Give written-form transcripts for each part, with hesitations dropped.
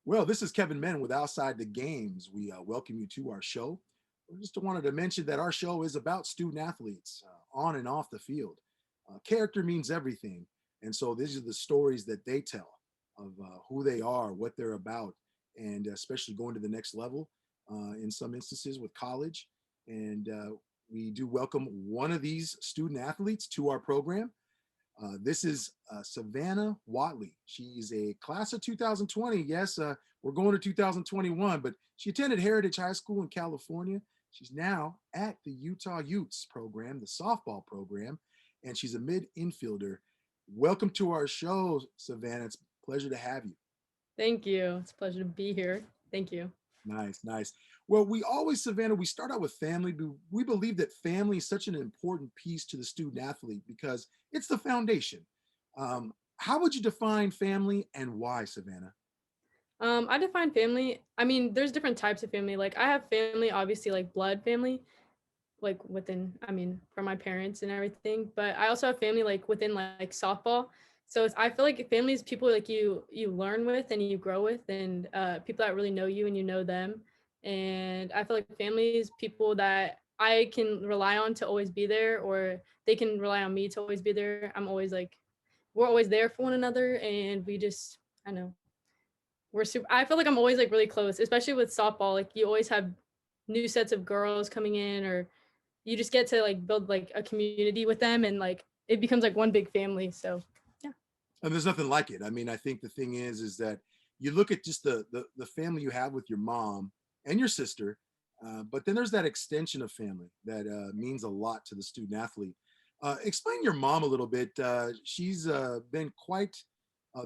Well, this is Kevin Menn with Outside the Games. We welcome you to our show. We just wanted to mention that our show is about student athletes on and off the field. Character means everything. And so these are the stories that they tell of who they are, what they're about, and especially going to the next level in some instances with college. And we do welcome one of these student athletes to our program. This is Savanah Whatley. She's a class of 2020. Yes, we're going to 2021, but she attended Heritage High School in California. She's now at the Utah Utes program, the softball program, and she's a mid infielder. Welcome to our show, Savanah. It's a pleasure to have you. Thank you. It's a pleasure to be here. Thank you. Nice, nice. Well, we always, Savanah, we start out with family. We believe that family is such an important piece to the student athlete because it's the foundation. How would you define family and why, Savanah? I define family. I mean, there's different types of family. Like I have family, obviously like blood family, like within, I mean, from my parents and everything. But I also have family like within like softball. So I feel like family is people like you learn with and you grow with, and people that really know you and you know them. And I feel like family is people that I can rely on to always be there, or they can rely on me to always be there. I'm always like, we're always there for one another, and we just, I know, we're super. I feel like I'm always like really close, especially with softball. Like you always have new sets of girls coming in, or you just get to like build like a community with them, and like it becomes like one big family. So yeah. And there's nothing like it. I mean, I think the thing is that you look at just the family you have with your mom and your sister, but then there's that extension of family that means a lot to the student athlete. Explain your mom a little bit. She's been quite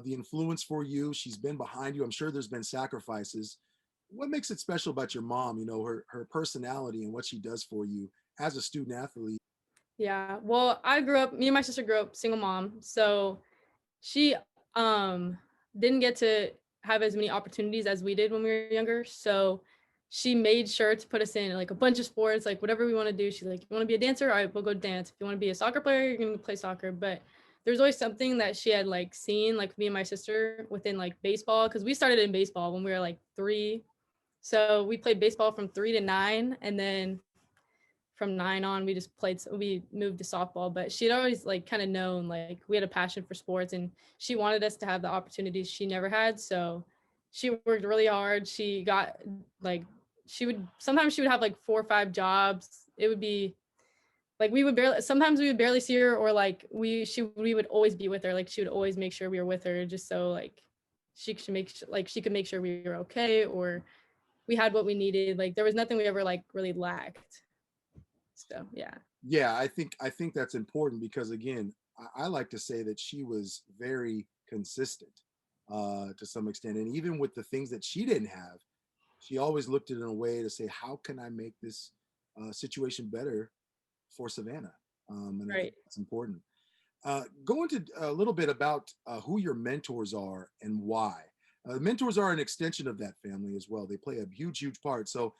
the influence for you. She's been behind you. I'm sure there's been sacrifices. What makes it special about your mom? You know, her personality and what she does for you as a student athlete. Yeah, well, me and my sister grew up single mom, so she didn't get to have as many opportunities as we did when we were younger. So she made sure to put us in like a bunch of sports, like whatever we want to do. She's like, you want to be a dancer? All right, we'll go dance. If you want to be a soccer player, you're gonna play soccer. But there's always something that she had like seen, like me and my sister within like baseball, because we started in baseball when we were like 3. So we played baseball from 3 to 9, and then from 9 on we just played, we moved to softball. But she'd always like kind of known like we had a passion for sports, and she wanted us to have the opportunities she never had. So she worked really hard. She got like, she would have like 4 or 5 jobs. It would be like we would barely see her, or like we would always be with her. Like she would always make sure we were with her, just so like she could make sure we were okay, or we had what we needed. Like there was nothing we ever like really lacked. So yeah. Yeah, I think that's important because again, I like to say that she was very consistent to some extent, and even with the things that she didn't have, she always looked at it in a way to say, how can I make this situation better for Savanah? And I think Right. it's important. Go into a little bit about who your mentors are and why. Mentors are an extension of that family as well. They play a huge, huge part. So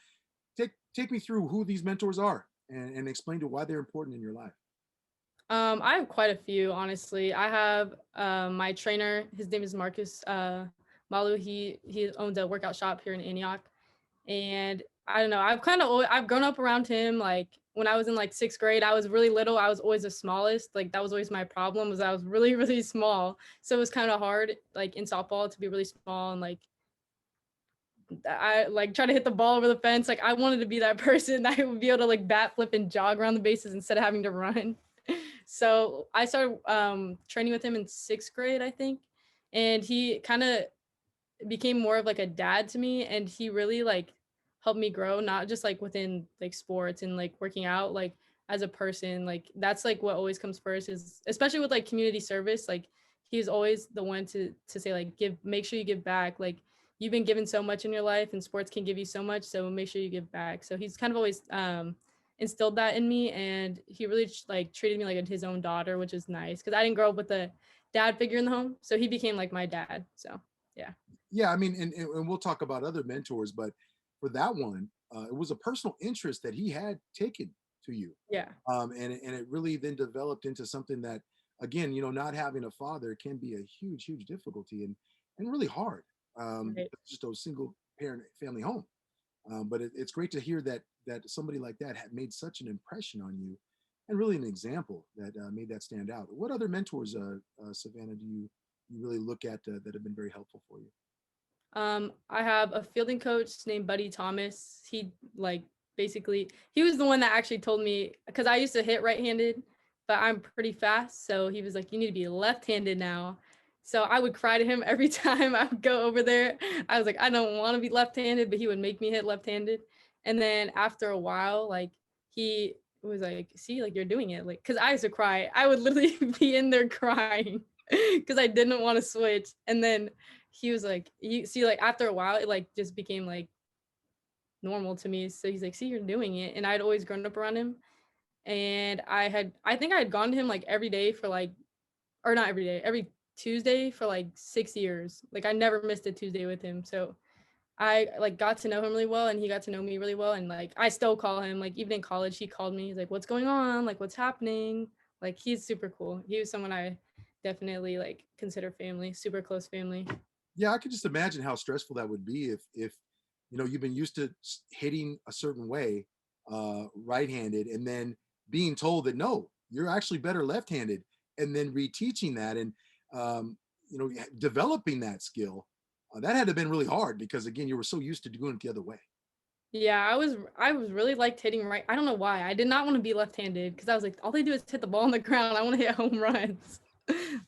take me through who these mentors are and explain to why they're important in your life. I have quite a few, honestly. I have my trainer. His name is Marcus Malu. He owns a workout shop here in Antioch, and I don't know. I've grown up around him. Like when I was in like 6th grade, I was really little. I was always the smallest. Like that was always my problem, was I was really really small. So it was kind of hard, like in softball, to be really small, and like I like try to hit the ball over the fence. Like I wanted to be that person that would be able to like bat flip and jog around the bases instead of having to run. So I started training with him in 6th grade, I think, and he kind of became more of like a dad to me, and he really like helped me grow, not just like within like sports and like working out, like as a person. Like that's like what always comes first, is especially with like community service. Like he's always the one to say like, make sure you give back. Like you've been given so much in your life, and sports can give you so much, so make sure you give back. So he's kind of always instilled that in me, and he really like treated me like his own daughter, which is nice because I didn't grow up with a dad figure in the home, so he became like my dad. So yeah. Yeah, I mean, and we'll talk about other mentors, but for that one, it was a personal interest that he had taken to you, Yeah. and it really then developed into something that, again, not having a father can be a huge, huge difficulty and really hard. Right. just a single parent family home. But it's great to hear that somebody like that had made such an impression on you, and really an example that made that stand out. What other mentors, Savannah, do you really look at that have been very helpful for you? I have a fielding coach named Buddy Thomas. He like basically he was the one that actually told me because I used to hit right-handed, but I'm pretty fast. So he was like, "You need to be left-handed now." So I would cry to him every time I would go over there. I was like, "I don't want to be left-handed," but he would make me hit left-handed. And then after a while, like he was like, "See, like you're doing it." Like, cause I used to cry. I would literally be in there crying because I didn't want to switch. And then he was like, you see, like after a while, it like just became like normal to me. So he's like, see, you're doing it. And I'd always grown up around him. And I think I had gone to him like every day for like, or not every day, every Tuesday for like 6 years. Like I never missed a Tuesday with him. So I like got to know him really well and he got to know me really well. And like I still call him, like even in college, he called me. He's like, what's going on? Like, what's happening? Like he's super cool. He was someone I definitely like consider family, super close family. Yeah, I could just imagine how stressful that would be if you've been used to hitting a certain way, right-handed, and then being told that no, you're actually better left-handed, and then reteaching that and um, developing that skill. That had to have been really hard because again, you were so used to doing it the other way. Yeah, I was really liked hitting right. I don't know why. I did not want to be left-handed because I was like, all they do is hit the ball on the ground. I want to hit home runs.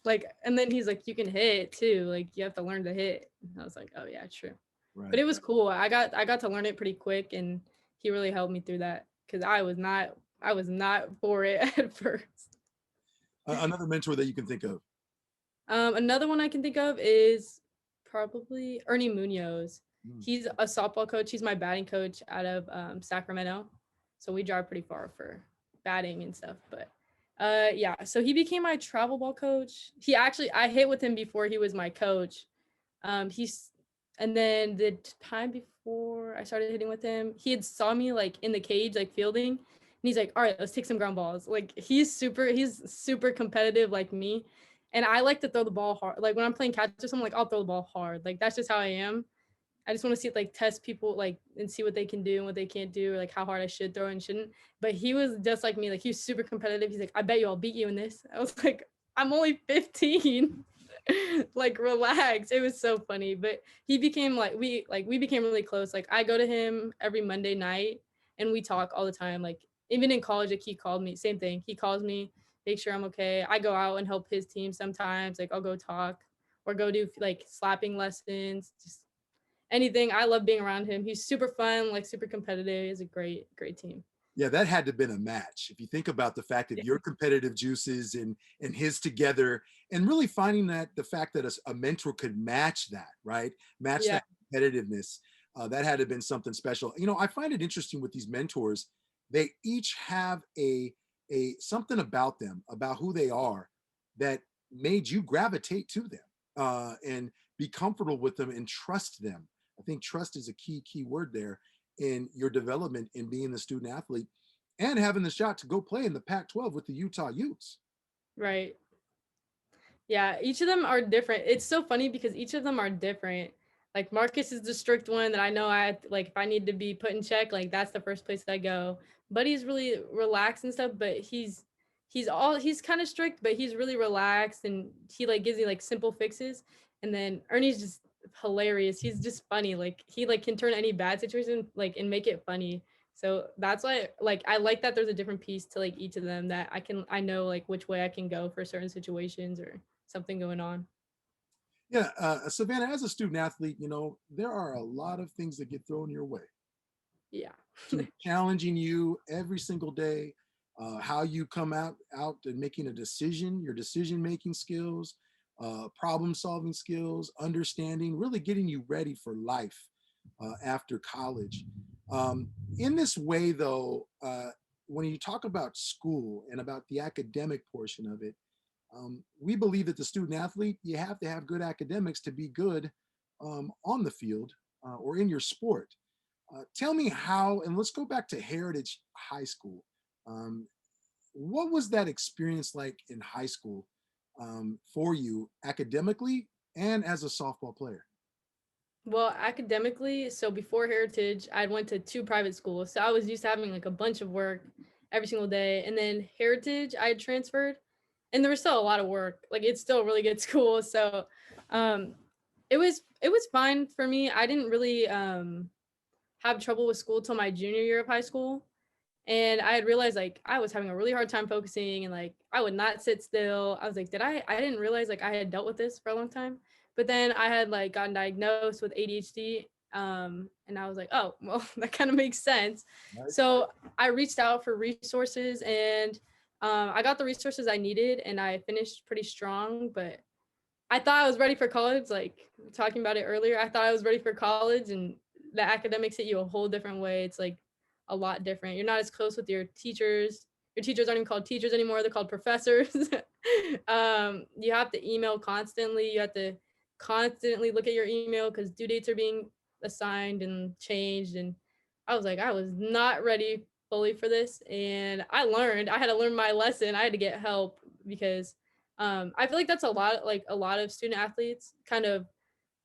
Like, and then he's like, you can hit too. Like, you have to learn to hit. And I was like, oh yeah, true. But Right. it was cool. I got to learn it pretty quick, and he really helped me through that because I was not for it at first. Another mentor that you can think of. Another one I can think of is probably Ernie Munoz. Mm. He's a softball coach. He's my batting coach out of Sacramento. So we drive pretty far for batting and stuff. But yeah, so he became my travel ball coach. I hit with him before he was my coach. He's and then the time before I started hitting with him, he had saw me like in the cage, like fielding, and he's like, "All right, let's take some ground balls." Like he's super competitive like me, and I like to throw the ball hard. Like when I'm playing catch or something, like I'll throw the ball hard. Like that's just how I am. I just want to see like test people like and see what they can do and what they can't do, or like how hard I should throw and shouldn't. But he was just like me, like he was super competitive. He's like, I bet you I'll beat you in this. I was like, I'm only 15. Like relax. It was so funny. But he became like we became really close. Like I go to him every Monday night and we talk all the time. Like even in college, like he called me, same thing. He calls me, make sure I'm okay. I go out and help his team sometimes. Like I'll go talk or go do like slapping lessons, just anything. I love being around him. He's super fun, like super competitive. He's a great team. Yeah, that had to have been a match. If you think about the fact that Yeah. your competitive juices and his together, and really finding that the fact that a mentor could match that, right? Match Yeah. that competitiveness, that had to have been something special. I find it interesting with these mentors. They each have a something about them, about who they are, that made you gravitate to them and be comfortable with them and trust them. I think trust is a key word there in your development in being the student athlete and having the shot to go play in the Pac-12 with the Utah Utes. Right. Yeah, each of them are different. It's so funny because each of them are different. Like Marcus is the strict one that I know like if I need to be put in check, like that's the first place I go. Buddy's really relaxed and stuff, but he's kind of strict, but he's really relaxed and he like gives you like simple fixes. And then Ernie's just hilarious. He's just funny. Like he like can turn any bad situation like and make it funny. So that's why like I like that there's a different piece to like each of them that I know like which way I can go for certain situations or something going on. Yeah, Savannah, as a student athlete, there are a lot of things that get thrown your way. Yeah. To challenging you every single day, how you come out and making a decision, your decision making skills, problem solving skills, understanding, really getting you ready for life after college. In this way, though, when you talk about school and about the academic portion of it, we believe that the student athlete, you have to have good academics to be good on the field or in your sport. Tell me how, and let's go back to Heritage High School. Um, what was that experience like in high school for you academically and as a softball player? Well, academically, so before Heritage, I went to two private schools. So I was used to having like a bunch of work every single day. And then Heritage, I had transferred and there was still a lot of work. Like it's still a really good school. So um it was fine for me. I didn't really have trouble with school till my junior year of high school. And I had realized like I was having a really hard time focusing and like I would not sit still. I was like, I didn't realize like I had dealt with this for a long time. But then I had like gotten diagnosed with ADHD. And I was like, oh, well, that kind of makes sense. Right. So I reached out for resources and I got the resources I needed and I finished pretty strong. But I thought I was ready for college, like talking about it earlier. I thought I was ready for college and the academics hit you a whole different way. It's like a lot different. You're not as close with your teachers. Your teachers aren't even called teachers anymore. They're called professors. You have to email constantly. You have to constantly look at your email because due dates are being assigned and changed. And I was like, I was not ready fully for this. And I had to learn my lesson. I had to get help because I feel like that's a lot of student athletes kind of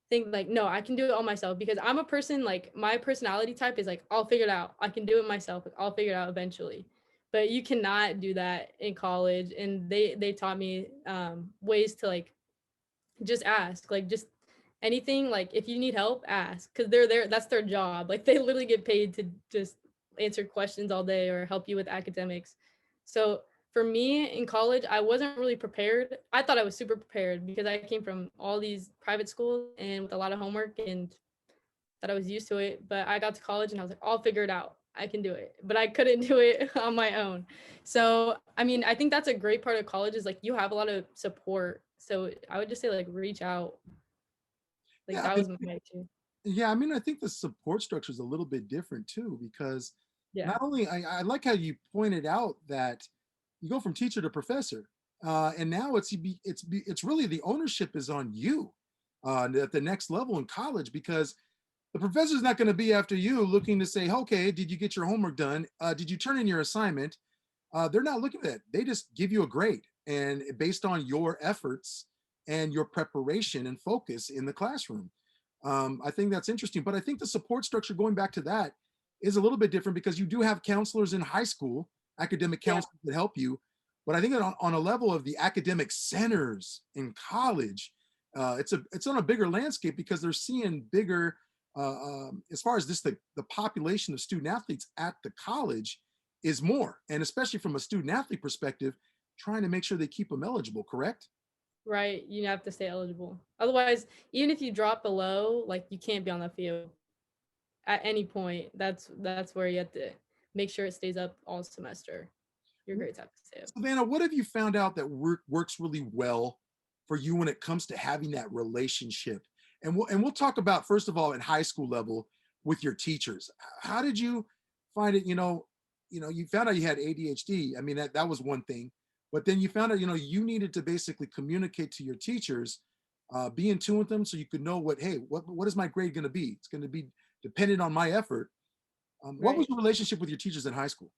think like, no, I can do it all myself because I'm a person like my personality type is like, I'll figure it out. I can do it myself. Like, I'll figure it out eventually. But you cannot do that in college. And they taught me ways to like just ask, like just anything. Like if you need help, ask because they're there. That's their job. Like they literally get paid to just answer questions all day or help you with academics. So for me in college, I wasn't really prepared. I thought I was super prepared because I came from all these private schools and with a lot of homework and that I was used to it. But I got to college and I was like, I'll figure it out. I can do it. But I couldn't do it on my own. So, I mean, I think that's a great part of college is like you have a lot of support. So I would just say like reach out. Like Yeah, that was my issue. yeah, I mean, I think the support structure is a little bit different too, because Yeah. not only I like how you pointed out that you go from teacher to professor, and now it's really the ownership is on you at the next level in college because the professor's not going to be after you looking to say, okay, did you get your homework done? Did you turn in your assignment? They're not looking at that. They just give you a grade and based on your efforts and your preparation and focus in the classroom. I think that's interesting, but I think the support structure, going back to that, is a little bit different because you do have counselors in high school, academic Yeah. counselors that help you. But I think that on a level of the academic centers in college, it's on a bigger landscape because they're seeing bigger, as far as this the population of student athletes at the college is more, and especially from a student athlete perspective, trying to make sure they keep them eligible. Correct? Right. You have to stay eligible. Otherwise, even if you drop below, like you can't be on the field at any point. That's where you have to make sure it stays up all semester. Your grades have to stay up. Savannah, what have you found out that works really well for you when it comes to having that relationship? And we'll talk about first of all at high school level with your teachers. How did you find it? You found out you had ADHD. I mean, that was one thing, but then you found out you needed to basically communicate to your teachers, be in tune with them, so you could know what is my grade going to be? It's going to be dependent on my effort. What was Right. your relationship with your teachers in high school?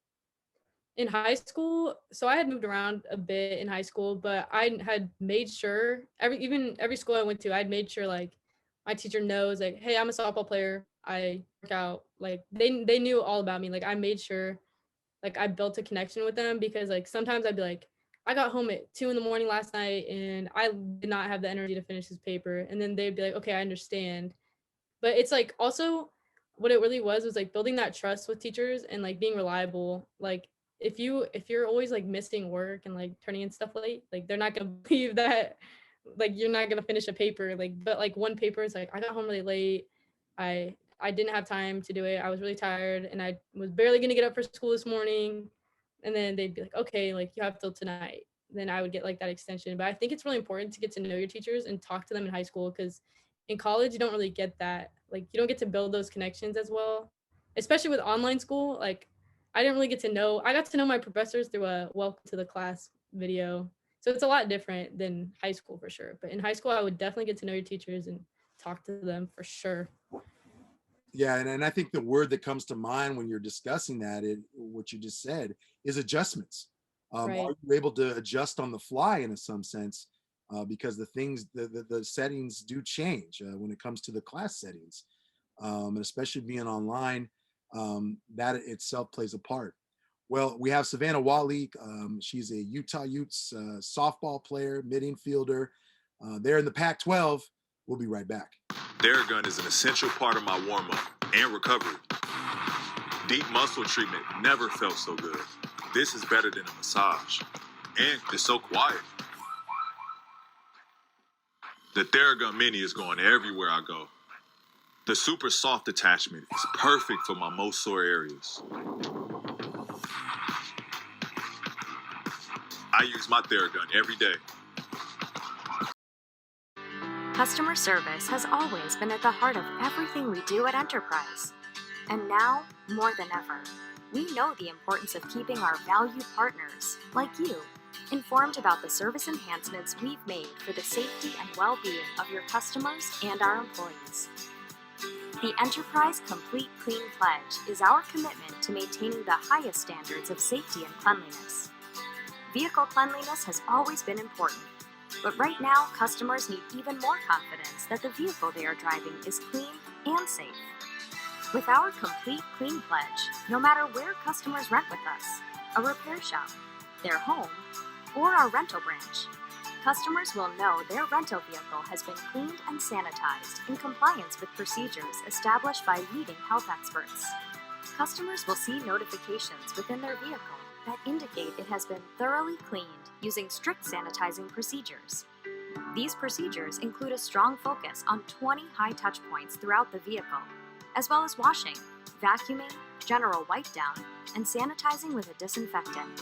In high school, so I had moved around a bit in high school, but I had made sure every school I went to, I'd made sure like my teacher knows like, hey, I'm a softball player. I work out. Like they knew all about me. Like I made sure like I built a connection with them because like sometimes I'd be like, I got home at 2 in the morning last night and I did not have the energy to finish this paper. And then they'd be like, okay, I understand. But it's like also what it really was like building that trust with teachers and like being reliable. Like if you're always like missing work and like turning in stuff late, like they're not gonna believe that like you're not gonna finish a paper. Like but like one paper is like I got home really late. I didn't have time to do it. I was really tired and I was barely gonna get up for school this morning. And then they'd be like, okay, like you have till tonight. Then I would get like that extension. But I think it's really important to get to know your teachers and talk to them in high school because in college you don't really get that. Like you don't get to build those connections as well, especially with online school. Like I didn't really get to know. I got to know my professors through a welcome to the class video. So it's a lot different than high school for sure. But in high school, I would definitely get to know your teachers and talk to them for sure. Yeah, and I think the word that comes to mind when you're discussing that, what you just said, is adjustments. Are Right. you able to adjust on the fly in some sense? because the settings do change when it comes to the class settings, and especially being online, that itself plays a part. Well, we have Savanah Whatley. She's a Utah Utes softball player, mid infielder. They're in the Pac-12. We'll be right back. Theragun is an essential part of my warm-up and recovery. Deep muscle treatment never felt so good. This is better than a massage. And it's so quiet. The Theragun Mini is going everywhere I go. The super soft attachment is perfect for my most sore areas. I use my Theragun every day. Customer service has always been at the heart of everything we do at Enterprise. And now, more than ever, we know the importance of keeping our valued partners, like you, informed about the service enhancements we've made for the safety and well-being of your customers and our employees. The Enterprise Complete Clean Pledge is our commitment to maintaining the highest standards of safety and cleanliness. Vehicle cleanliness has always been important, but right now customers need even more confidence that the vehicle they are driving is clean and safe. With our Complete Clean Pledge, no matter where customers rent with us, a repair shop, their home, or our rental branch, customers will know their rental vehicle has been cleaned and sanitized in compliance with procedures established by leading health experts. Customers will see notifications within their vehicle that indicate it has been thoroughly cleaned using strict sanitizing procedures. These procedures include a strong focus on 20 high touch points throughout the vehicle, as well as washing, vacuuming, general wipe down, and sanitizing with a disinfectant.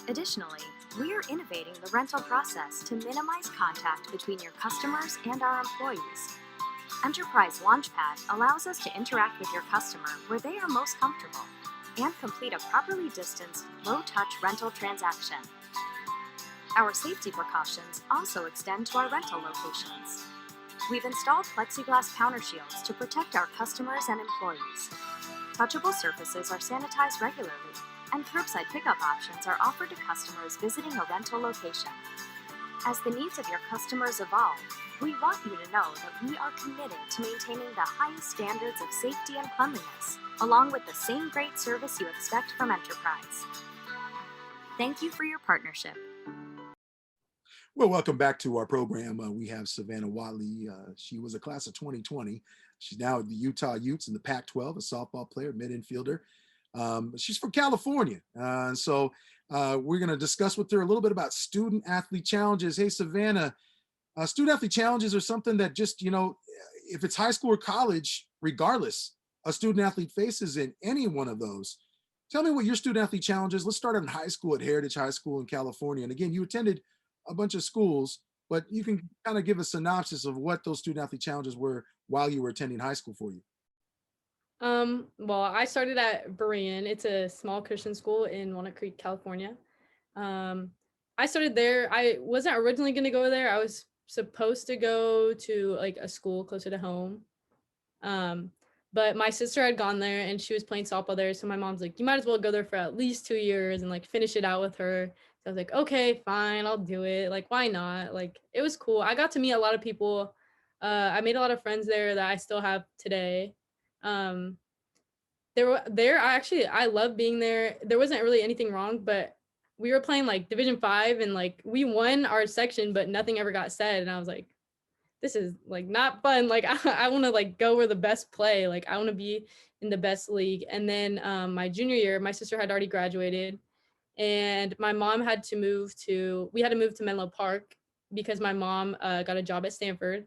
Additionally, we are innovating the rental process to minimize contact between your customers and our employees. Enterprise Launchpad allows us to interact with your customer where they are most comfortable and complete a properly distanced, low-touch rental transaction. Our safety precautions also extend to our rental locations. We've installed plexiglass counter shields to protect our customers and employees. Touchable surfaces are sanitized regularly, and curbside pickup options are offered to customers visiting a rental location. As the needs of your customers evolve, we want you to know that we are committed to maintaining the highest standards of safety and cleanliness, along with the same great service you expect from Enterprise. Thank you for your partnership. Well, welcome back to our program. We have Savanah Whatley. She was a class of 2020. She's now at the Utah Utes in the Pac-12, a softball player, mid infielder. She's from California. So we're going to discuss with her a little bit about student athlete challenges. Hey, Savanah, student athlete challenges are something that just, if it's high school or college, regardless, a student athlete faces in any one of those. Tell me what your student athlete challenge is. Let's start in high school at Heritage High School in California. And again, you attended a bunch of schools, but you can kind of give a synopsis of what those student athlete challenges were while you were attending high school for you. Well, I started at Berean. It's a small Christian school in Walnut Creek, California. I started there. I wasn't originally going to go there. I was supposed to go to like a school closer to home. But my sister had gone there and she was playing softball there. So my mom's like, you might as well go there for at least 2 years and like finish it out with her. So I was like, okay, fine, I'll do it. Like, why not? Like, it was cool. I got to meet a lot of people. I made a lot of friends there that I still have today. I love being there. There wasn't really anything wrong, but we were playing like Division 5 and like we won our section, but nothing ever got said. And I was like, this is like not fun. Like I want to like go where the best play. Like I want to be in the best league. And then my junior year, my sister had already graduated and my mom had to move to Menlo Park because my mom got a job at Stanford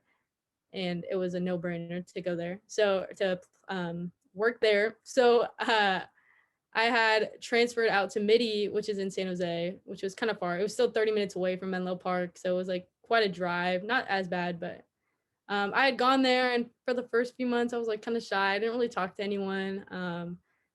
and it was a no-brainer to go there. So to work there. So I had transferred out to Midi, which is in San Jose, which was kind of far. It was still 30 minutes away from Menlo Park. So it was like quite a drive, not as bad, but I had gone there and for the first few months I was like kind of shy. I didn't really talk to anyone.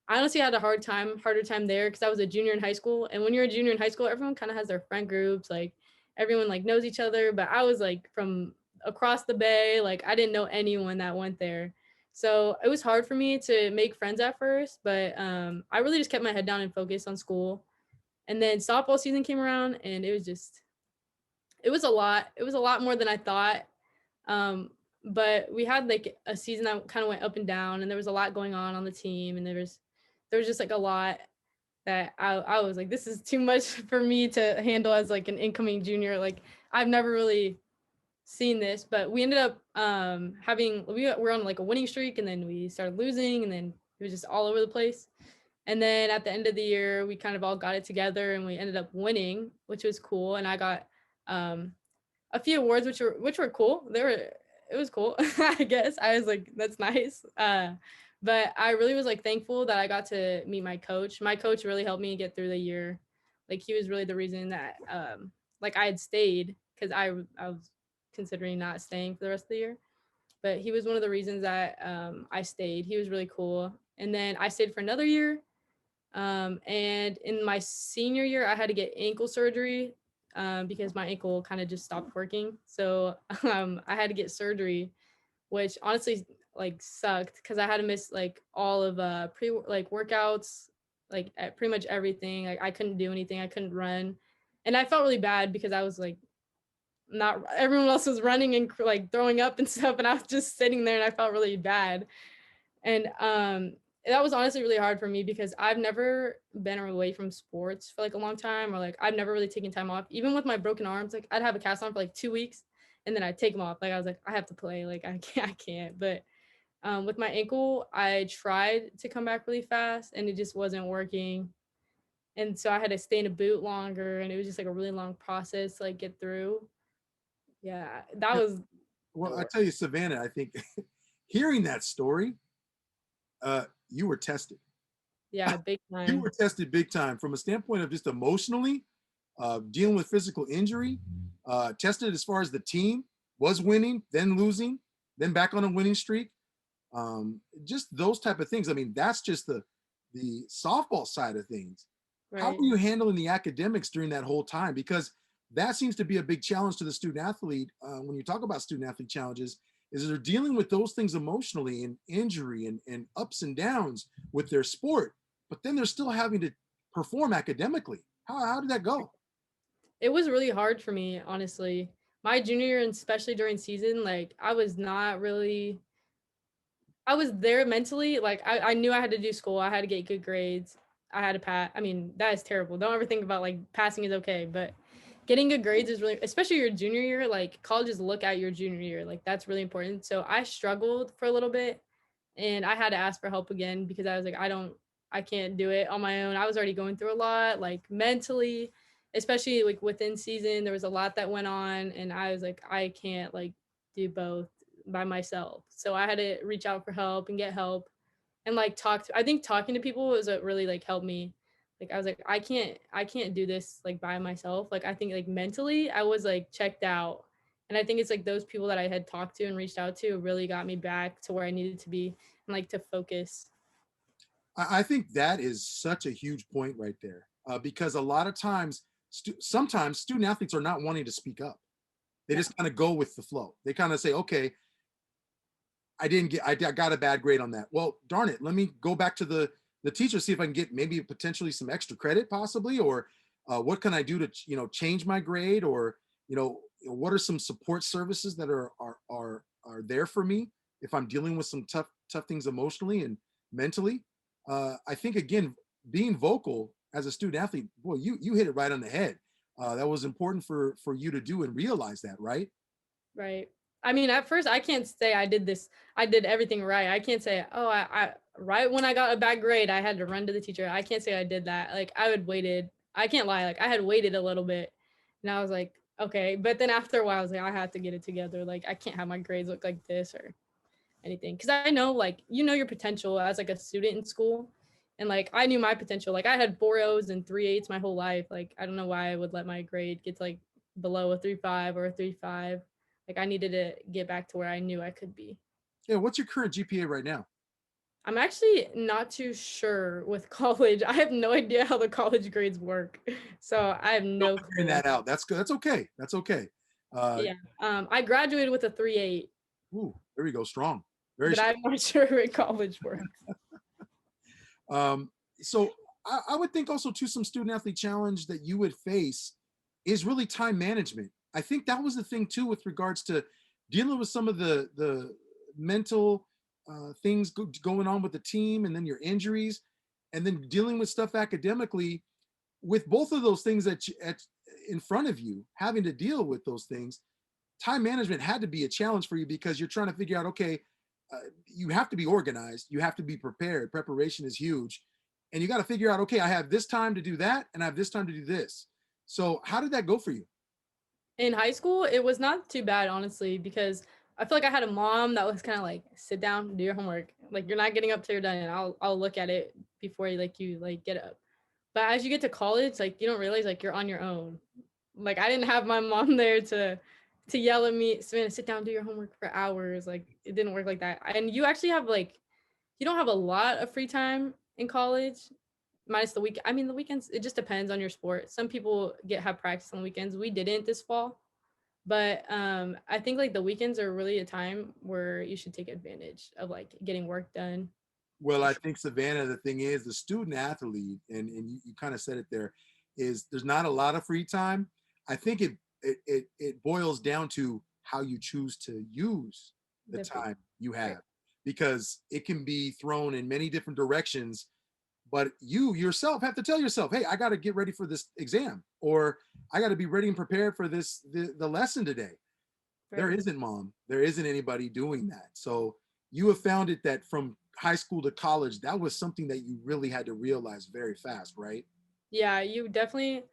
I honestly had a harder time there because I was a junior in high school. And when you're a junior in high school, everyone kind of has their friend groups, like everyone like knows each other, but I was like from across the bay, like I didn't know anyone that went there. So it was hard for me to make friends at first, but I really just kept my head down and focused on school. And then softball season came around and it was just It was a lot. It was a lot more than I thought. Um, but we had like a season that kind of went up and down, and there was a lot going on the team, and there was just like a lot that I was like, this is too much for me to handle as like an incoming junior. Like I've never really seen this, but we ended up having we were on like a winning streak, and then we started losing, and then it was just all over the place. And then at the end of the year, we kind of all got it together, and we ended up winning, which was cool. And I got um, a few awards, which were cool. It was cool. I guess I was like, that's nice. But I really was like thankful that I got to meet my coach. My coach really helped me get through the year. Like he was really the reason that like I had stayed, because I was considering not staying for the rest of the year. But he was one of the reasons that I stayed. He was really cool. And then I stayed for another year. And in my senior year, I had to get ankle surgery because my ankle kind of just stopped working. So I had to get surgery, which honestly like sucked because I had to miss like all of pre like workouts, like pretty much everything. Like I couldn't do anything. I couldn't run, and I felt really bad because I was like not everyone else was running and like throwing up and stuff, and I was just sitting there, and I felt really bad. And that was honestly really hard for me because I've never been away from sports for like a long time, or like I've never really taken time off. Even with my broken arms, like I'd have a cast on for like 2 weeks, and then I'd take them off. Like I was like, I have to play. Like I can't. But with my ankle, I tried to come back really fast, and it just wasn't working. And so I had to stay in a boot longer, and it was just like a really long process to like get through. Yeah, that Yeah, was the well, I worst. tell you, Savannah, I think hearing that story, you were tested. Yeah, big You time. were tested big time from a standpoint of just emotionally dealing with physical injury, tested as far as the team was winning, then losing, then back on a winning streak. Just those type of things. I mean, that's just the softball side of things. How Right. were you handling the academics during that whole time? Because that seems to be a big challenge to the student athlete when you talk about student athlete challenges, is they're dealing with those things emotionally and injury and ups and downs with their sport, but then they're still having to perform academically. How did that go? It was really hard for me, honestly. My junior year, and especially during season, like I was not really I was there mentally. Like I knew I had to do school. I had to get good grades. I had to pass. I mean, that is terrible. Don't ever think about like passing is okay, but getting good grades is really, especially your junior year, like colleges look at your junior year. Like that's really important. So I struggled for a little bit, and I had to ask for help again because I was like, I can't do it on my own. I was already going through a lot, like mentally, especially like within season. There was a lot that went on, and I was like, I can't like do both by myself. So I had to reach out for help and get help and like I think talking to people was what really like helped me. Like I was like, I can't do this like by myself. Like I think like mentally I was like checked out. And I think it's like those people that I had talked to and reached out to really got me back to where I needed to be and like to focus. I think that is such a huge point right there because a lot of times, sometimes student athletes are not wanting to speak up. They Yeah. just kind of go with the flow. They kind of say, okay, I got a bad grade on that. Well, darn it, let me go back to the teacher, see if I can get maybe potentially some extra credit possibly, or what can I do to change my grade, or what are some support services that are there for me if I'm dealing with some tough things emotionally and mentally. I think again, being vocal as a student athlete, boy, you hit it right on the head. That was important for you to do and realize that, right? Right. I mean, at first, I can't say I did this. I did everything right. I can't say, oh, I right when I got a bad grade, I had to run to the teacher. I can't say I did that. Like I had waited. I can't lie. Like I had waited a little bit, and I was like, okay. But then after a while, I was like, I have to get it together. Like I can't have my grades look like this or anything, because I know like your potential as like a student in school, and like I knew my potential. Like I had 4.0s and 3.8s my whole life. Like I don't know why I would let my grade get to like below a 3.5 or a 3.5. Like I needed to get back to where I knew I could be. Yeah. What's your current GPA right now? I'm actually not too sure with college. I have no idea how the college grades work. So I have Don't no figuring clue. that out. That's good. That's okay. That's okay. Uh, Yeah. I graduated with a 3.8, there we go. Strong. Very but strong. I'm not sure where college works. So I would think also too, some student athlete challenge that you would face is really time management. I think that was the thing too with regards to dealing with some of the mental things going on with the team, and then your injuries, and then dealing with stuff academically. With both of those things in front of you, having to deal with those things, time management had to be a challenge for you, because you're trying to figure out, okay, you have to be organized, you have to be prepared. Preparation is huge, and you got to figure out, okay, I have this time to do that, and I have this time to do this. So how did that go for you? In high school, it was not too bad, honestly, because I feel like I had a mom that was kind of like, sit down, do your homework. Like, you're not getting up till you're done. And I'll look at it before you get up. But as you get to college, like, you don't realize like you're on your own. Like, I didn't have my mom there to yell at me, Savannah, sit down, do your homework for hours. Like, it didn't work like that. And you actually have like, you don't have a lot of free time in college, minus the week. I mean, the weekends, it just depends on your sport. Some people have practice on the weekends. We didn't this fall. But I think like the weekends are really a time where you should take advantage of like getting work done. Well, I think, Savannah, the thing is, the student athlete, and you kind of said it there, is there's not a lot of free time. I think it boils down to how you choose to use the Definitely. time you Right. have, because it can be thrown in many different directions. But you yourself have to tell yourself, hey, I got to get ready for this exam, or I got to be ready and prepared for the lesson today. There Right. isn't, mom. There isn't anybody doing that. So you have found it that from high school to college, that was something that you really had to realize very fast, right? Yeah, you definitely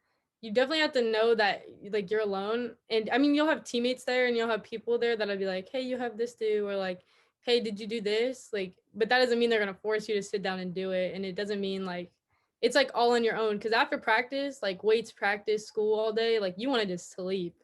have to know that like you're alone. And I mean, you'll have teammates there and you'll have people there that'll be like, hey, you have this to do, or like, hey, did you do this? Like, but that doesn't mean they're gonna force you to sit down and do it. And it doesn't mean like it's like all on your own. Cause after practice, like weights practice, school all day, like you want to just sleep.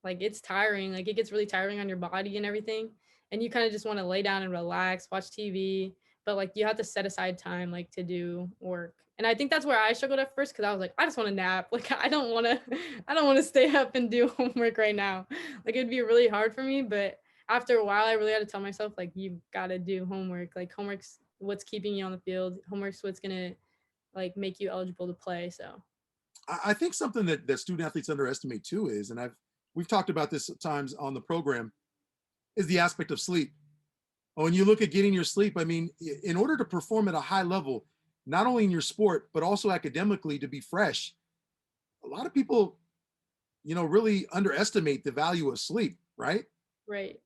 Like it's tiring, like it gets really tiring on your body and everything, and you kind of just want to lay down and relax, watch TV, but like you have to set aside time like to do work. And I think that's where I struggled at first, because I was like, I just want to nap. Like I don't want to I don't want to stay up and do homework right now. Like it'd be really hard for me. But after a while I really had to tell myself like, you've got to do homework. Like homework's what's keeping you on the field. Homework's what's gonna like make you eligible to play. So I think something that student athletes underestimate too is, and we've talked about this at times on the program, is the aspect of sleep. When you look at getting your sleep, I mean, in order to perform at a high level, not only in your sport, but also academically to be fresh, a lot of people, really underestimate the value of sleep, right? right.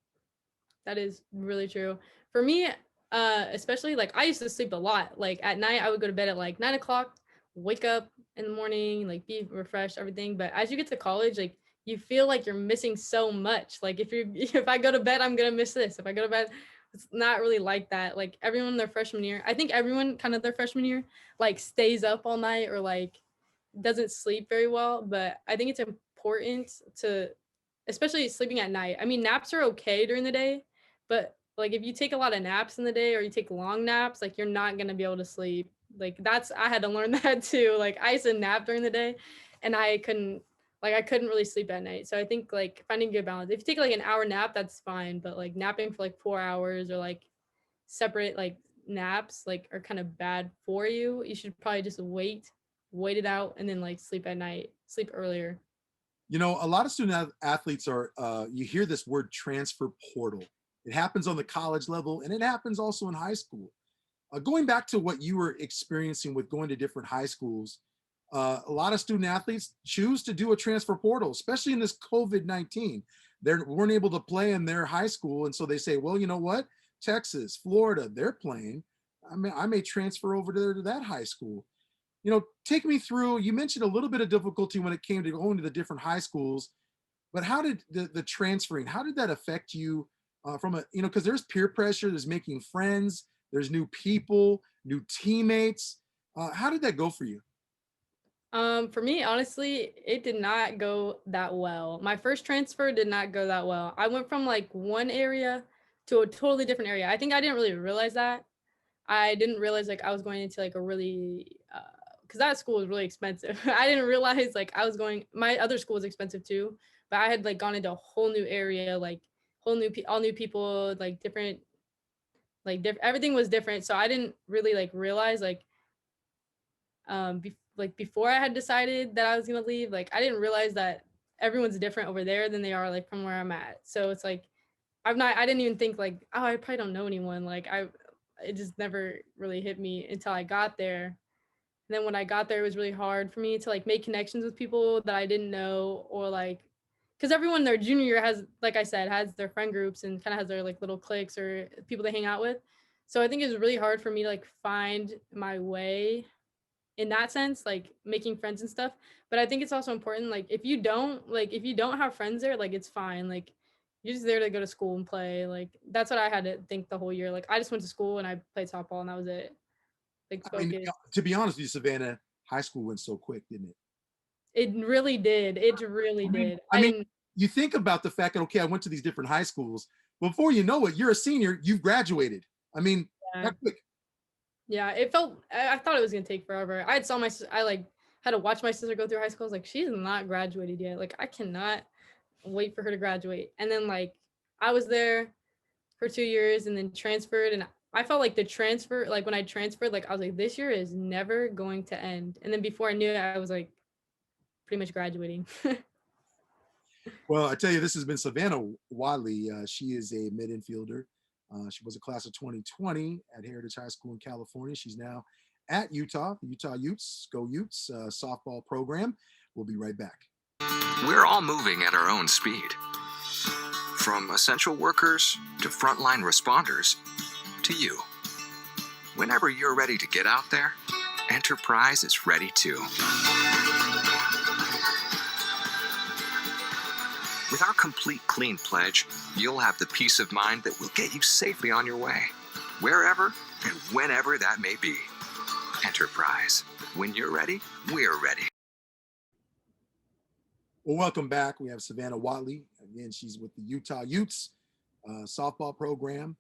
That is really true. For me, especially like I used to sleep a lot. Like at night, I would go to bed at like 9 o'clock, wake up in the morning, like be refreshed, everything. But as you get to college, like you feel like you're missing so much. Like if I go to bed, I'm gonna miss this. If I go to bed, it's not really like that. Like everyone their freshman year, I think everyone kind of their freshman year, like stays up all night or like doesn't sleep very well. But I think it's important to, especially sleeping at night. I mean, naps are okay during the day, but like if you take a lot of naps in the day or you take long naps, like you're not gonna be able to sleep. Like I had to learn that too. Like I used to nap during the day and I couldn't really sleep at night. So I think like finding a good balance. If you take like an hour nap, that's fine. But like napping for like 4 hours or like separate like naps like are kind of bad for you. You should probably just wait it out and then like sleep at night, sleep earlier. A lot of student athletes are, you hear this word transfer portal. It happens on the college level, and it happens also in high school. Going back to what you were experiencing with going to different high schools, a lot of student athletes choose to do a transfer portal, especially in this COVID-19. They weren't able to play in their high school. And so they say, well, you know what? Texas, Florida, they're playing. I may transfer over to that high school. Take me through, you mentioned a little bit of difficulty when it came to going to the different high schools, but how did the transferring, how did that affect you from because there's peer pressure, there's making friends, there's new people, new teammates. How did that go for you? For me, honestly, it did not go that well. My first transfer did not go that well. I went from like one area to a totally different area. I think I didn't really realize that. I didn't realize like I was going into like a really because that school was really expensive. I didn't realize like I was going. My other school was expensive too, but I had like gone into a whole new area, like all new people, like different, everything was different. So I didn't really like realize like before I had decided that I was gonna leave, like I didn't realize that everyone's different over there than they are like from where I'm at. So it's like I didn't even think like, oh, I probably don't know anyone. Like it just never really hit me until I got there. And then when I got there, it was really hard for me to like make connections with people that I didn't know, or like, because everyone their junior year has, like I said, has their friend groups and kind of has their like little cliques or people they hang out with. So I think it's really hard for me to like find my way in that sense, like making friends and stuff. But I think it's also important, like if you don't have friends there, like it's fine. Like you're just there to go to school and play. Like that's what I had to think the whole year. Like I just went to school and I played softball and that was it. Like I mean, focus. to be honest with you, Savannah, high school went so quick, didn't it? It really did. It really I mean, did. I I mean, didn't. you think about the fact that, okay, I went to these different high schools. Before you know it, you're a senior, you've graduated. I mean, Yeah, that quick. yeah. It felt. I thought it was gonna take forever. I like had to watch my sister go through high school. I was like, she's not graduated yet. Like I cannot wait for her to graduate. And then like I was there for 2 years and then transferred, and I felt like the transfer, like when I transferred, like I was like, this year is never going to end. And then before I knew it, I was like pretty much graduating. Well, I tell you, this has been Savanah Whatley. She is a mid infielder. She was a class of 2020 at Heritage High School in California. She's now at Utah, the Utah Utes, Go Utes softball program. We'll be right back. We're all moving at our own speed. From essential workers to frontline responders to you. Whenever you're ready to get out there, Enterprise is ready too. With our complete clean pledge, you'll have the peace of mind that will get you safely on your way, wherever and whenever that may be. Enterprise. When you're ready, we're ready. Well, welcome back. We have Savanah Whatley. Again, she's with the Utah Utes softball program.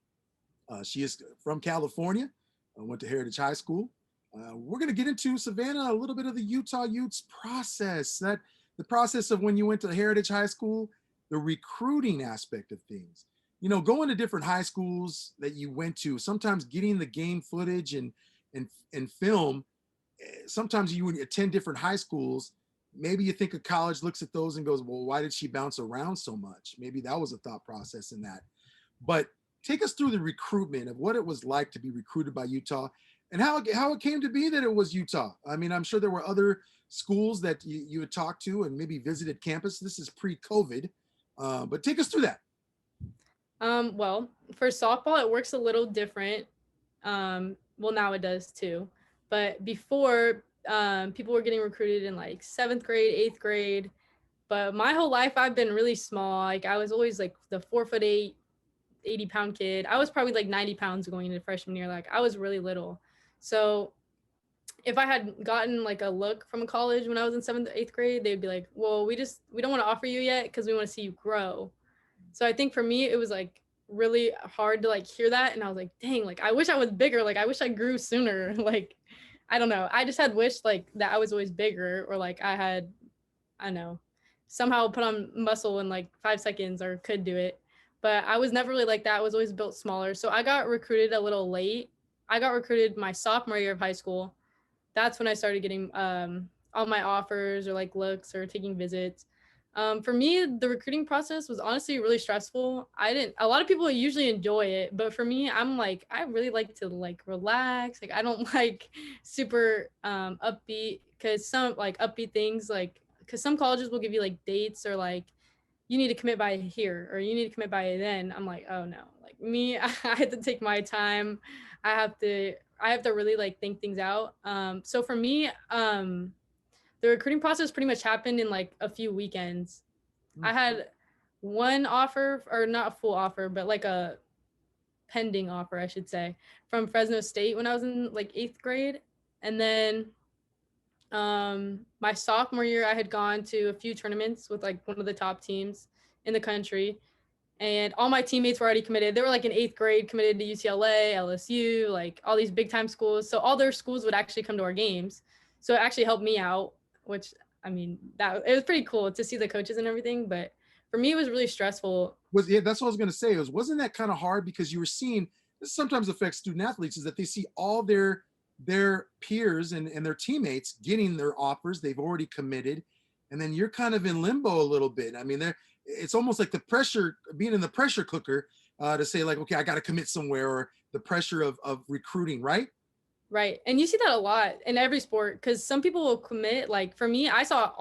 She is from California, went to Heritage High School. We're going to get into, Savanah, a little bit of the Utah Utes process, that the process of when you went to Heritage High School, the recruiting aspect of things. You know, going to different high schools that you went to, sometimes getting the game footage and film. Sometimes you attend different high schools. Maybe you think a college looks at those and goes, well, why did she bounce around so much? Maybe that was a thought process in that. But take us through the recruitment of what it was like to be recruited by Utah and how it came to be that it was Utah. I mean, I'm sure there were other schools that you had talked to and maybe visited campus. This is pre-COVID, but take us through that. Well, for softball, it works a little different. Well, now it does too. But before, people were getting recruited in like 7th grade, 8th grade. But my whole life, I've been really small. Like I was always like the 4'8", 80-pound kid. I was probably like 90 pounds going into freshman year. Like I was really little. So if I had gotten like a look from a college when I was in 7th, 8th grade, they'd be like, well, we don't want to offer you yet because we want to see you grow. So I think for me, it was like really hard to like hear that. And I was like, dang, like I wish I was bigger. Like I wish I grew sooner. Like, I don't know. I just had wished like that I was always bigger, or like I don't know, somehow put on muscle in like 5 seconds or could do it. But I was never really like that. I was always built smaller. So I got recruited a little late. I got recruited my sophomore year of high school. That's when I started getting all my offers or like looks or taking visits. For me, the recruiting process was honestly really stressful. A lot of people usually enjoy it, but for me, I'm like, I really like to like relax. Like I don't like super upbeat, because some like upbeat things, like, because some colleges will give you like dates or like, you need to commit by here or you need to commit by then. I'm like, oh no, like me, I have to take my time. I have to really like think things out. So for me, the recruiting process pretty much happened in like a few weekends. I had one offer, or not a full offer, but like a pending offer, I should say, from Fresno State when I was in like 8th grade. And then my sophomore year, I had gone to a few tournaments with like one of the top teams in the country. And all my teammates were already committed. They were like in 8th grade committed to UCLA, LSU, like all these big time schools. So all their schools would actually come to our games. So it actually helped me out, which, I mean, that it was pretty cool to see the coaches and everything. But for me, it was really stressful. Yeah, that's what I was going to say. Wasn't that kind of hard, because you were seeing, this sometimes affects student athletes, is that they see all their peers and their teammates getting their offers. They've already committed. and then you're kind of in limbo a little bit. I mean, it's almost like the pressure, being in the pressure cooker, to say like, okay, I got to commit somewhere, or the pressure of recruiting, right? Right. And you see that a lot in every sport because some people will commit. Like for me, I saw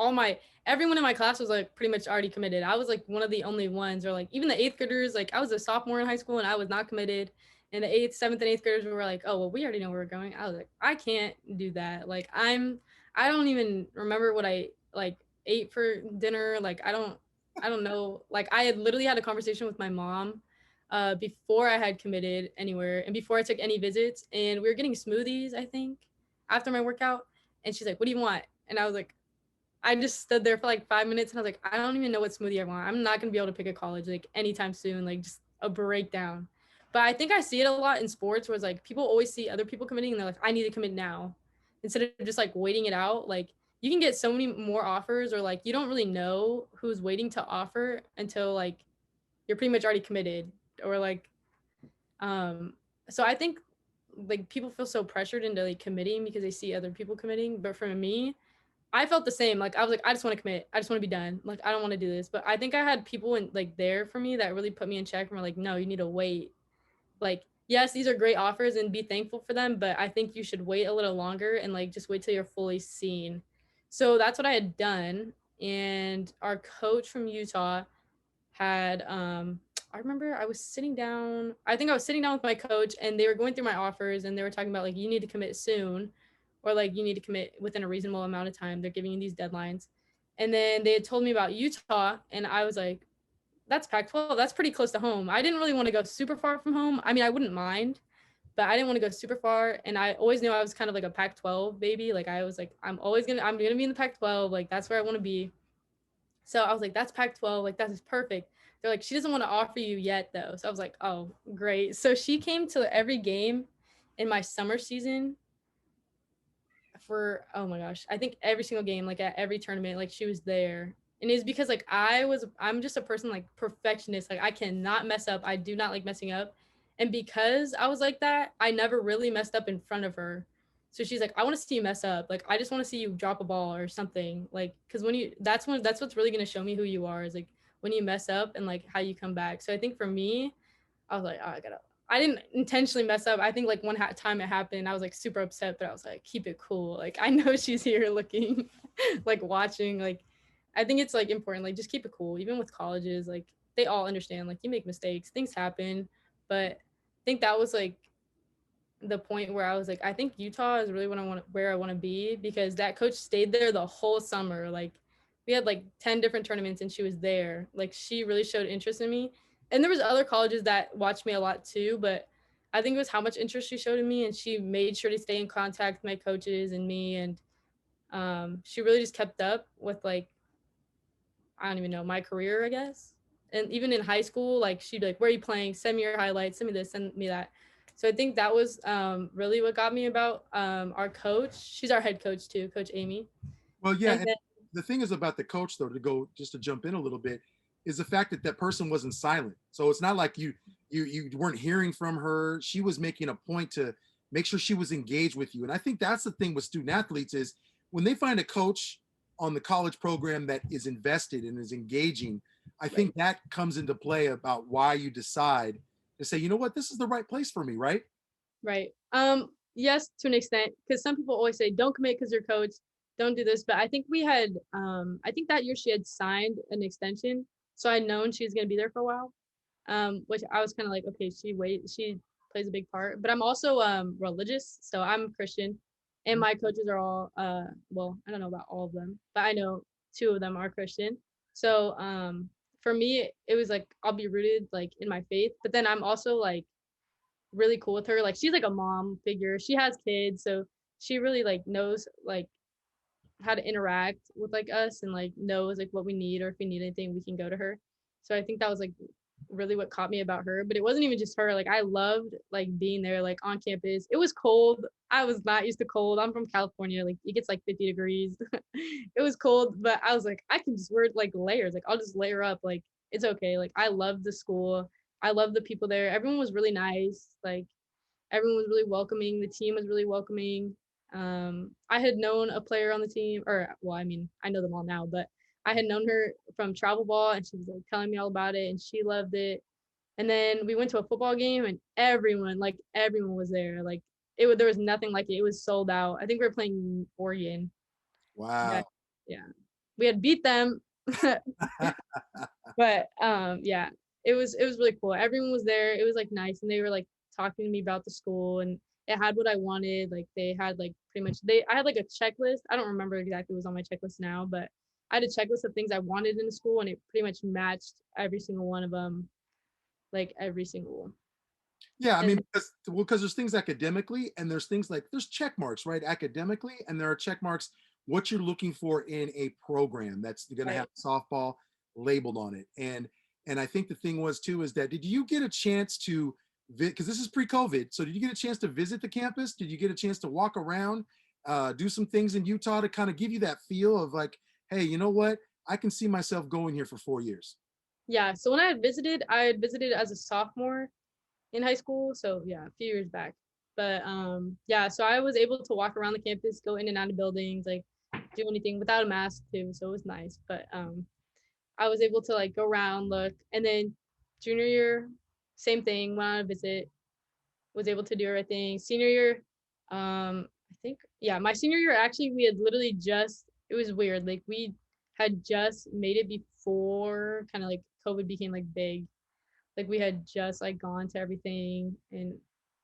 everyone in my class was like pretty much already committed. I was like one of the only ones, or like even the eighth graders, like I was a sophomore in high school and I was not committed. And the eighth, seventh, and eighth graders were like, oh, well, we already know where we're going. I was like, I can't do that. Like I don't even remember what I like ate for dinner. Like I don't know. Like I had literally had a conversation with my mom before I had committed anywhere and before I took any visits. And we were getting smoothies, I think, after my workout. And she's like, what do you want? And I was like, I just stood there for like 5 minutes and I was like, I don't even know what smoothie I want. I'm not going to be able to pick a college like anytime soon, like just a breakdown. But I think I see it a lot in sports where it's like people always see other people committing and they're like, I need to commit now instead of just like waiting it out. Like you can get so many more offers, or like you don't really know who's waiting to offer until like you're pretty much already committed, or like um so I think like people feel so pressured into like committing because they see other people committing. But for me, I felt the same. Like I was like, I just want to commit. I just want to be done. Like I don't want to do this. But I think I had people in like there for me that really put me in check and were like, no, you need to wait. Like, yes, these are great offers and be thankful for them, but I think you should wait a little longer and like just wait till you're fully seen. So that's what I had done. And our coach from Utah had I remember I was sitting down, I think I was sitting down with my coach and they were going through my offers and they were talking about like you need to commit soon, or like you need to commit within a reasonable amount of time. They're giving you these deadlines. And then they had told me about Utah and I was like, that's Pac-12. That's pretty close to home. I didn't really want to go super far from home. I mean, I wouldn't mind, but I didn't want to go super far. And I always knew I was kind of like a Pac-12 baby. Like I was like, I'm going to be in the Pac-12. Like that's where I want to be. So I was like, that's Pac-12. Like, that is perfect. They're like, she doesn't want to offer you yet, though. So I was like, oh, great. So she came to every game in my summer season for, oh my gosh, I think every single game, like at every tournament, like she was there. And it's because like I'm just a person like perfectionist. Like I cannot mess up. I do not like messing up. And because I was like that, I never really messed up in front of her. So she's like, I want to see you mess up. Like, I just want to see you drop a ball or something. Like, cause that's what's really going to show me who you are, is like when you mess up and like how you come back. So I think for me, I was like, oh, I didn't intentionally mess up. I think like one time it happened, I was like super upset, but I was like, keep it cool. Like, I know she's here looking, like watching. Like, I think it's like important, like just keep it cool. Even with colleges, like they all understand, like you make mistakes, things happen. But I think that was like the point where I was like, I think Utah is really where I want to be, because that coach stayed there the whole summer. Like we had like 10 different tournaments and she was there. Like she really showed interest in me. And there was other colleges that watched me a lot too, but I think it was how much interest she showed in me, and she made sure to stay in contact with my coaches and me. And she really just kept up with like, I don't even know, my career, I guess. And even in high school, like she'd be like, where are you playing? Send me your highlights, send me this, send me that. So I think that was really what got me about our coach. She's our head coach too, Coach Amy. Well, yeah. And And then, the thing is about the coach, though, just to jump in a little bit, is the fact that that person wasn't silent. So it's not like you weren't hearing from her. She was making a point to make sure she was engaged with you. And I think that's the thing with student athletes, is when they find a coach on the college program that is invested and is engaging, I think that comes into play about why you decide to say, you know what, this is the right place for me, right? right. Yes, to an extent, because some people always say, don't commit because you're coach, don't do this. But I think I think that year she had signed an extension. So I'd known she was going to be there for a while. Which I was kind of like, okay, she plays a big part. But I'm also religious, so I'm Christian, and my coaches are all well, I don't know about all of them, but I know two of them are Christian. So for me, it was like I'll be rooted like in my faith, but then I'm also like really cool with her. Like she's like a mom figure. She has kids, so she really like knows like how to interact with like us, and like knows like what we need, or if we need anything we can go to her. So I think that was like really what caught me about her. But it wasn't even just her. Like I loved like being there, like on campus. It was cold. I was not used to cold. I'm from California. Like it gets like 50 degrees. It was cold, but I was like, I can just wear like layers. Like I'll just layer up. Like it's okay. Like I love the school. I love the people there. Everyone was really nice. Like everyone was really welcoming. The team was really welcoming. I had known a player on the team, or well, I mean, I know them all now, but I had known her from travel ball, and she was like telling me all about it, and she loved it. And then we went to a football game, and everyone was there. Like there was nothing like it. It was sold out. I think we were playing Oregon. Yeah, Wow. yeah. We had beat them, but yeah, it was really cool. Everyone was there. It was like nice, and they were like talking to me about the school, and it had what I wanted. Like they had like pretty much I had like a checklist. I don't remember exactly what was on my checklist now, but I had a checklist of things I wanted in the school, and it pretty much matched every single one of them, like every single one. Yeah, I mean, And because there's things academically and there's things like there's check marks, right? Academically, and there are check marks what you're looking for in a program that's going to have right. softball labeled on it. And I think the thing was too is that did you get a chance to because this is pre-COVID, so did you get a chance to visit the campus? Did you get a chance to walk around, do some things in Utah to kind of give you that feel of like, hey, you know what? I can see myself going here for 4 years. Yeah, so when I had visited as a sophomore in high school. So yeah, a few years back. But yeah, so I was able to walk around the campus, go in and out of buildings, like do anything without a mask too. So it was nice. But I was able to like go around, look, and then junior year, same thing, went on a visit, was able to do everything. Senior year, I think yeah, my senior year actually we had literally just it was weird. Like we had just made it before kind of like COVID became like big. Like we had just like gone to everything, and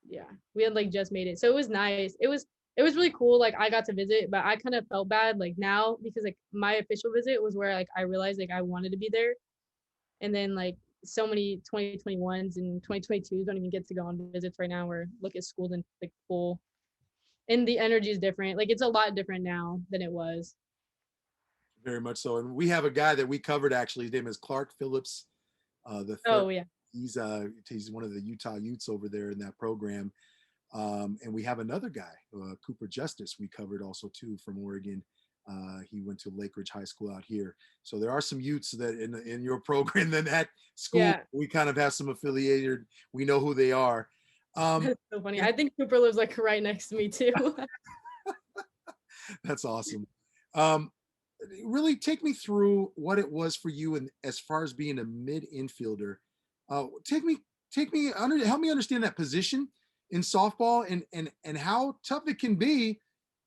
yeah, we had like just made it. So it was nice. It was really cool. Like I got to visit, but I kind of felt bad like now because like my official visit was where like I realized like I wanted to be there. And then like so many 2021s and 2022s don't even get to go on visits right now or look at schools in like full. And the energy is different. Like it's a lot different now than it was. Very much so. And we have a guy that we covered actually. His name is Clark Phillips, the third. Oh yeah. He's one of the Utah Utes over there in that program. And we have another guy, Cooper Justice, we covered also too from Oregon. He went to Lake Ridge High School out here. So there are some Utes that in your program than that school, Yeah. we kind of have some affiliated. We know who they are. That's so funny. And I think Cooper lives like right next to me too. that's awesome. Um, really take me through what it was for you and as far as being a mid infielder. Take me help me understand that position in softball and how tough it can be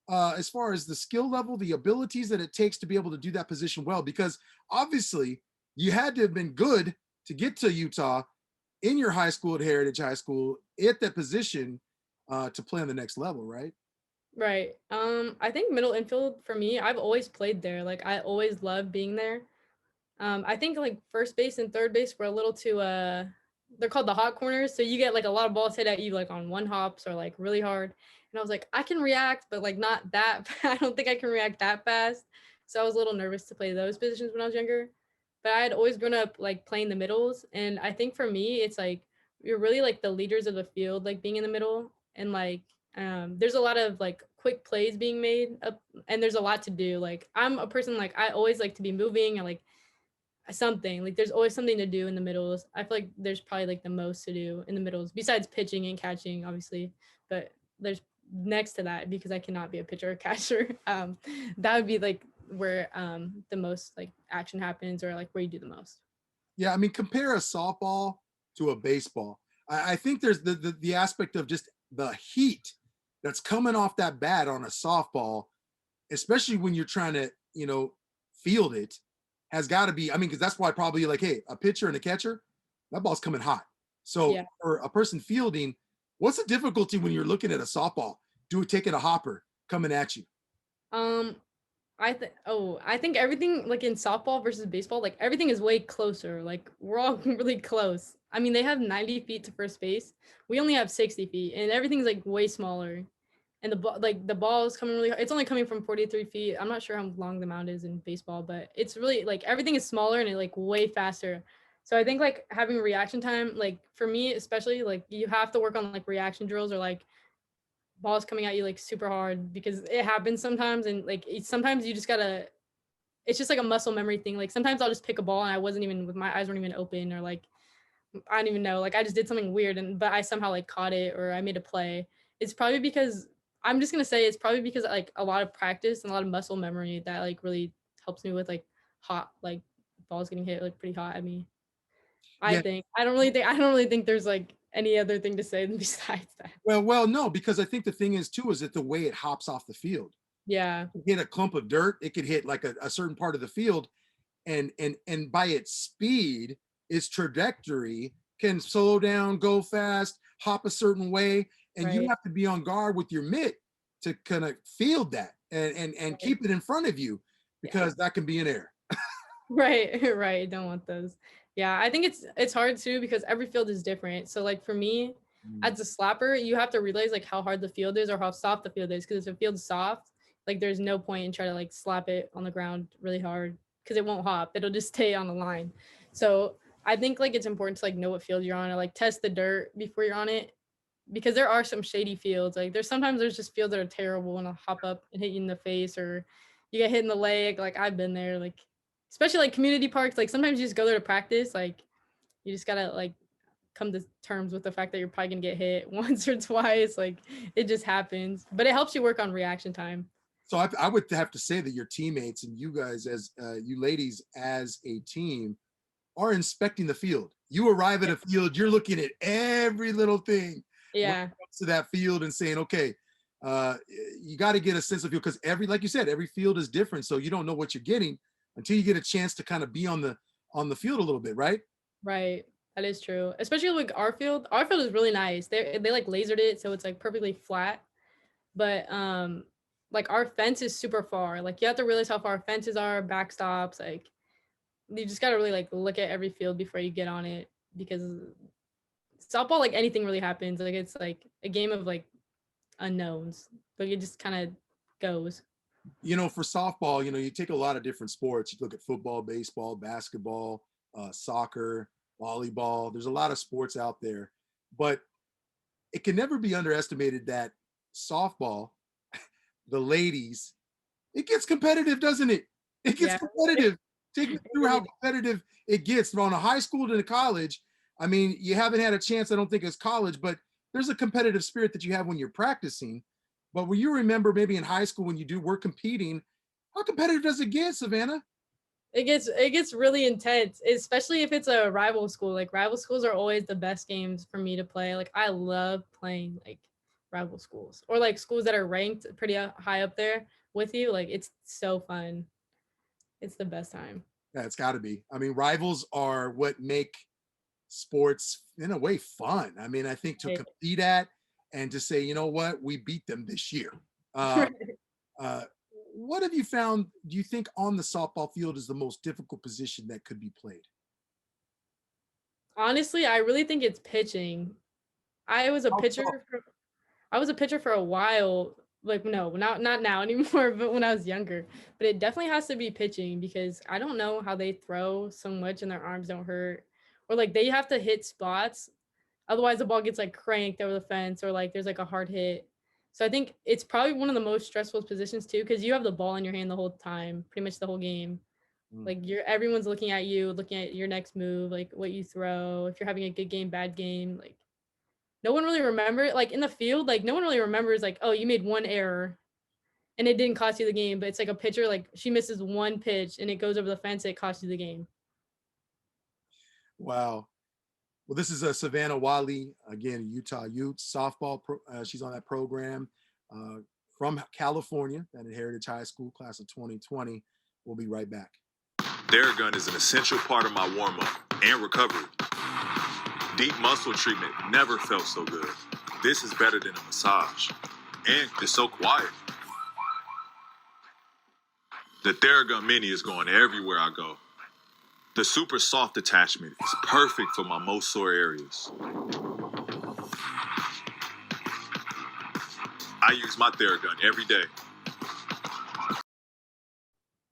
as far as the skill level, the abilities that it takes to be able to do that position well. Because obviously, you had to have been good to get to Utah in your high school at Heritage High School at that position to play on the next level, right? Right. I think middle infield for me, I've always played there. Like I always loved being there. I think like first base and third base were a little too they're called the hot corners. So you get like a lot of balls hit at you like on one hops or like really hard. And I was like, I can react, but like not that I don't think I can react that fast. So I was a little nervous to play those positions when I was younger. But I had always grown up like playing the middles. And I think for me, it's like you're really like the leaders of the field, like being in the middle. And like there's a lot of like quick plays being made up and there's a lot to do. Like I'm a person like I always like to be moving and like something like there's always something to do in the middles. I feel like there's probably like the most to do in the middles besides pitching and catching obviously, but there's next to that because I cannot be a pitcher or catcher. That would be like where the most like action happens or like where you do the most. Yeah, I mean, compare a softball to a baseball. I think there's the aspect of just the heat that's coming off that bat on a softball, especially when you're trying to, field it, has got to be. I mean, because that's why probably like, hey, a pitcher and a catcher, that ball's coming hot. So Yeah. for a person fielding, what's the difficulty when you're looking at a softball, taking a hopper coming at you? um I think everything like in softball versus baseball, like everything is way closer. Like we're all really close. I mean, they have 90 feet to first base. We only have 60 feet, and everything's like way smaller. And the ball is coming really hard. It's only coming from 43 feet. I'm not sure how long the mound is in baseball, but it's really like everything is smaller and it like way faster. So I think like having reaction time, like for me especially, like you have to work on like reaction drills or like balls coming at you like super hard because it happens sometimes and like sometimes you just gotta it's just like a muscle memory thing. Like sometimes I'll just pick a ball and I wasn't even with my eyes weren't even open or like I don't even know. Like I just did something weird and but I somehow like caught it or I made a play. It's probably because I'm just gonna say it's probably because like a lot of practice and a lot of muscle memory that like really helps me with like hot, like balls getting hit like pretty hot at me. Yeah. I don't really think there's like any other thing to say besides that. Well, no, because I think the thing is too, is that the way it hops off the field. Yeah. It hit a clump of dirt, it could hit like a certain part of the field, and by its speed, its trajectory can slow down, go fast, hop a certain way, and you Right. have to be on guard with your mitt to kind of field that and Right. keep it in front of you, Yeah. because that can be an error. Right, right. Don't want those. Yeah, I think it's hard too because every field is different. So like for me, as a slapper, you have to realize like how hard the field is or how soft the field is. Because if the field's soft, like there's no point in trying to like slap it on the ground really hard because it won't hop. It'll just stay on the line. So I think like it's important to like know what field you're on or like test the dirt before you're on it because there are some shady fields. Like there's just fields that are terrible and I'll hop up and hit you in the face or you get hit in the leg. Like I've been there, like especially like community parks. Like sometimes you just go there to practice. Like you just gotta like come to terms with the fact that you're probably gonna get hit once or twice. Like it just happens, but it helps you work on reaction time. So I would have to say that your teammates and you guys, as you ladies as a team, are inspecting the field. You arrive at a field, you're looking at every little thing Yeah, to that field and saying, okay, you got to get a sense of feel, because like you said, every field is different. So you don't know what you're getting until you get a chance to kind of be on the field a little bit, right? right. That is true. Especially like our field. Our field is really nice. They like lasered it so it's like perfectly flat. But like our fence is super far. Like you have to realize how far fences are, backstops, like you just gotta really like look at every field before you get on it because softball, like anything really happens. Like it's like a game of like unknowns. Like it just kind of goes. For softball, you take a lot of different sports. You look at football, baseball, basketball, soccer, volleyball. There's a lot of sports out there, but it can never be underestimated that softball, the ladies, it gets competitive, doesn't it? It gets Yeah. competitive. Take me through how competitive it gets from a high school to the college. I mean, you haven't had a chance, I don't think, as college, but there's a competitive spirit that you have when you're practicing. But when you remember maybe in high school when you were competing, how competitive does it get, Savanah? It gets really intense, especially if it's a rival school. Like rival schools are always the best games for me to play. Like I love playing like rival schools or like schools that are ranked pretty high up there with you. Like it's so fun. It's the best time. Yeah, it's got to be. I mean, rivals are what make sports in a way fun. I mean, I think to Right. compete at and to say, you know what, we beat them this year. Uh, what have you found? Do you think on the softball field is the most difficult position that could be played? Honestly, I really think it's pitching. I was a How pitcher. so? I was a pitcher for a while. Like no, not now anymore, but when I was younger. But it definitely has to be pitching because I don't know how they throw so much and their arms don't hurt, or like they have to hit spots. Otherwise, the ball gets like cranked over the fence, or like there's like a hard hit. So I think it's probably one of the most stressful positions too, because you have the ball in your hand the whole time, pretty much the whole game. Like everyone's looking at you, looking at your next move, like what you throw. If you're having a good game, bad game, like no one really remembers. Like in the field, like no one really remembers. Like oh, you made one error, and it didn't cost you the game. But it's like a pitcher, like she misses one pitch and it goes over the fence, it costs you the game. Wow. Well, this is Savanah Whatley, again, Utah Utes softball. She's on that program from California at Heritage High School, class of 2020. We'll be right back. Theragun is an essential part of my warm-up and recovery. Deep muscle treatment never felt so good. This is better than a massage. And it's so quiet. The Theragun Mini is going everywhere I go. The super soft attachment is perfect for my most sore areas. I use my Theragun every day.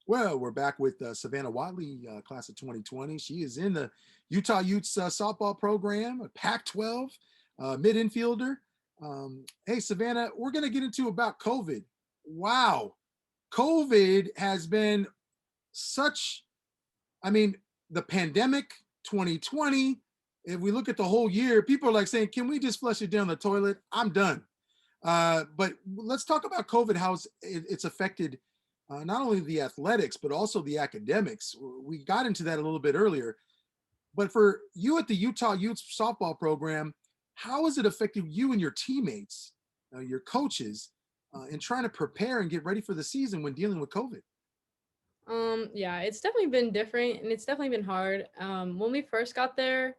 Well, we're back with Savanah Whatley, class of 2020. She is in the Utah Utes softball program, a Pac-12 mid-infielder. Hey, Savanah, we're going to get into about COVID. Wow. COVID has been such, I mean, the pandemic, 2020, if we look at the whole year, people are like saying, can we just flush it down the toilet? I'm done. But let's talk about COVID, how it's affected not only the athletics, but also the academics. We got into that a little bit earlier. But for you at the Utah Utes softball program, how has it affected you and your teammates, your coaches, in trying to prepare and get ready for the season when dealing with COVID? Yeah, it's definitely been different and it's definitely been hard. When we first got there,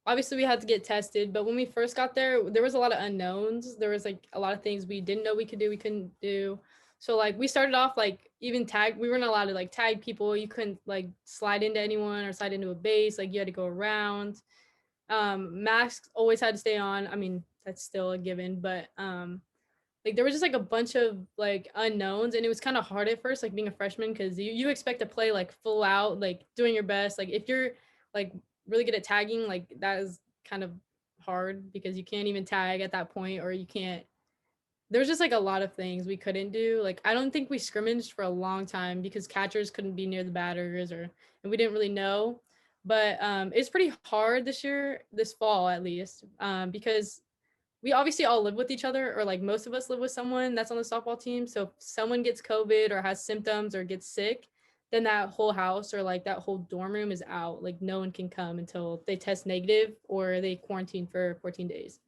obviously we had to get tested, but when we first got there was a lot of unknowns. There was like a lot of things we didn't know we could do, we couldn't do. So like we started off like even we weren't allowed to like tag people. You couldn't like slide into anyone or slide into a base. Like you had to go around. Masks always had to stay on. I mean, that's still a given, but like there was just like a bunch of like unknowns and it was kind of hard at first, like being a freshman, because you expect to play like full out, like doing your best. Like if you're like really good at tagging, like that is kind of hard because you can't even tag at that point, or you can't. There's just like a lot of things we couldn't do. Like I don't think we scrimmaged for a long time because catchers couldn't be near the batters, and we didn't really know. But it's pretty hard this fall at least, because we obviously all live with each other, or like most of us live with someone that's on the softball team. So if someone gets COVID or has symptoms or gets sick, then that whole house or like that whole dorm room is out. Like no one can come until they test negative or they quarantine for 14 days.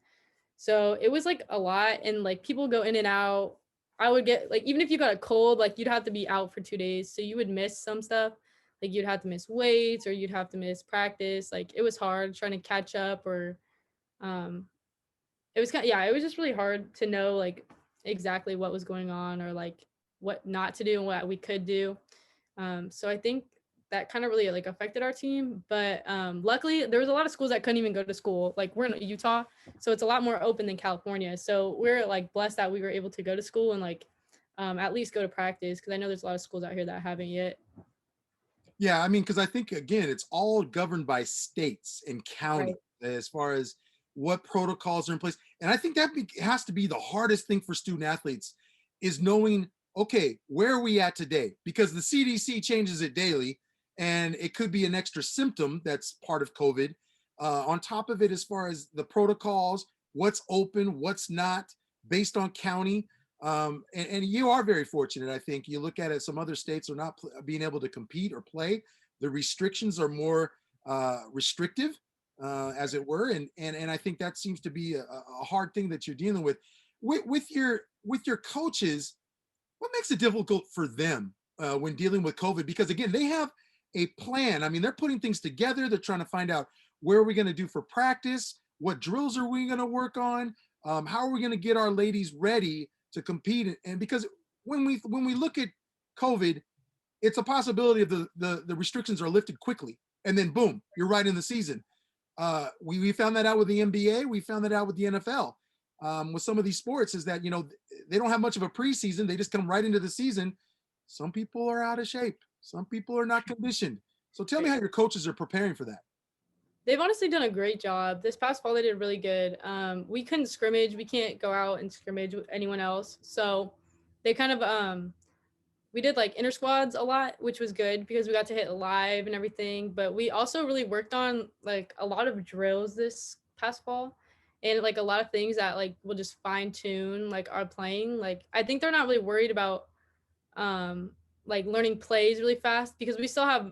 So it was like a lot, and like people go in and out. I would get like, even if you got a cold, like you'd have to be out for 2 days. So you would miss some stuff. Like you'd have to miss weights or you'd have to miss practice. Like it was hard trying to catch up, or um it was yeah, it was just really hard to know like exactly what was going on, or like what not to do and what we could do. So I think that kind of really like affected our team. But luckily there was a lot of schools that couldn't even go to school. Like we're in Utah, so it's a lot more open than California. So we're like blessed that we were able to go to school and like at least go to practice, because I know there's a lot of schools out here that haven't yet. Yeah, I mean, because I think again, it's all governed by states and counties as far as what protocols are in place. And I think that has to be the hardest thing for student athletes, is knowing, okay, where are we at today? Because the CDC changes it daily, and it could be an extra symptom that's part of COVID. On top of it, as far as the protocols, what's open, what's not, based on county. And you are very fortunate. I think you look at it, some other states are not being able to compete or play. The restrictions are more restrictive, as it were. And I think that seems to be a hard thing that you're dealing with. With your coaches, what makes it difficult for them when dealing with COVID? Because again, they have a plan. I mean, they're putting things together. They're trying to find out, where are we going to do for practice? What drills are we going to work on? How are we going to get our ladies ready to compete? And because when we look at COVID, it's a possibility of the restrictions are lifted quickly, and then boom, you're right in the season. We found that out with the NBA. We found that out with the NFL. With some of these sports, is that they don't have much of a preseason. They just come right into the season. Some people are out of shape. Some people are not conditioned. So tell me how your coaches are preparing for that. They've honestly done a great job. This past fall, they did really good. We couldn't scrimmage. We can't go out and scrimmage with anyone else. So they kind of, we did like inter squads a lot, which was good because we got to hit live and everything. But we also really worked on like a lot of drills this past fall, and like a lot of things that like will just fine tune like our playing. Like I think they're not really worried about like learning plays really fast, because we still have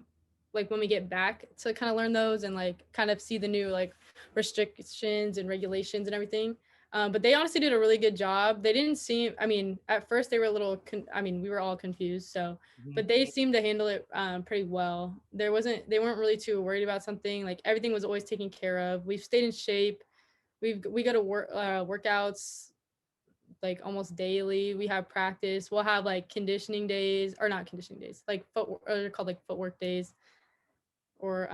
like when we get back to kind of learn those and like kind of see the new like restrictions and regulations and everything. But they honestly did a really good job. They didn't seem, I mean, at first they were a little, we were all confused. So, but they seemed to handle it pretty well. They weren't really too worried about something. Like everything was always taken care of. We've stayed in shape. We go to workouts like almost daily. We have practice. We'll have like conditioning days, or not conditioning days, like they're called like footwork days, or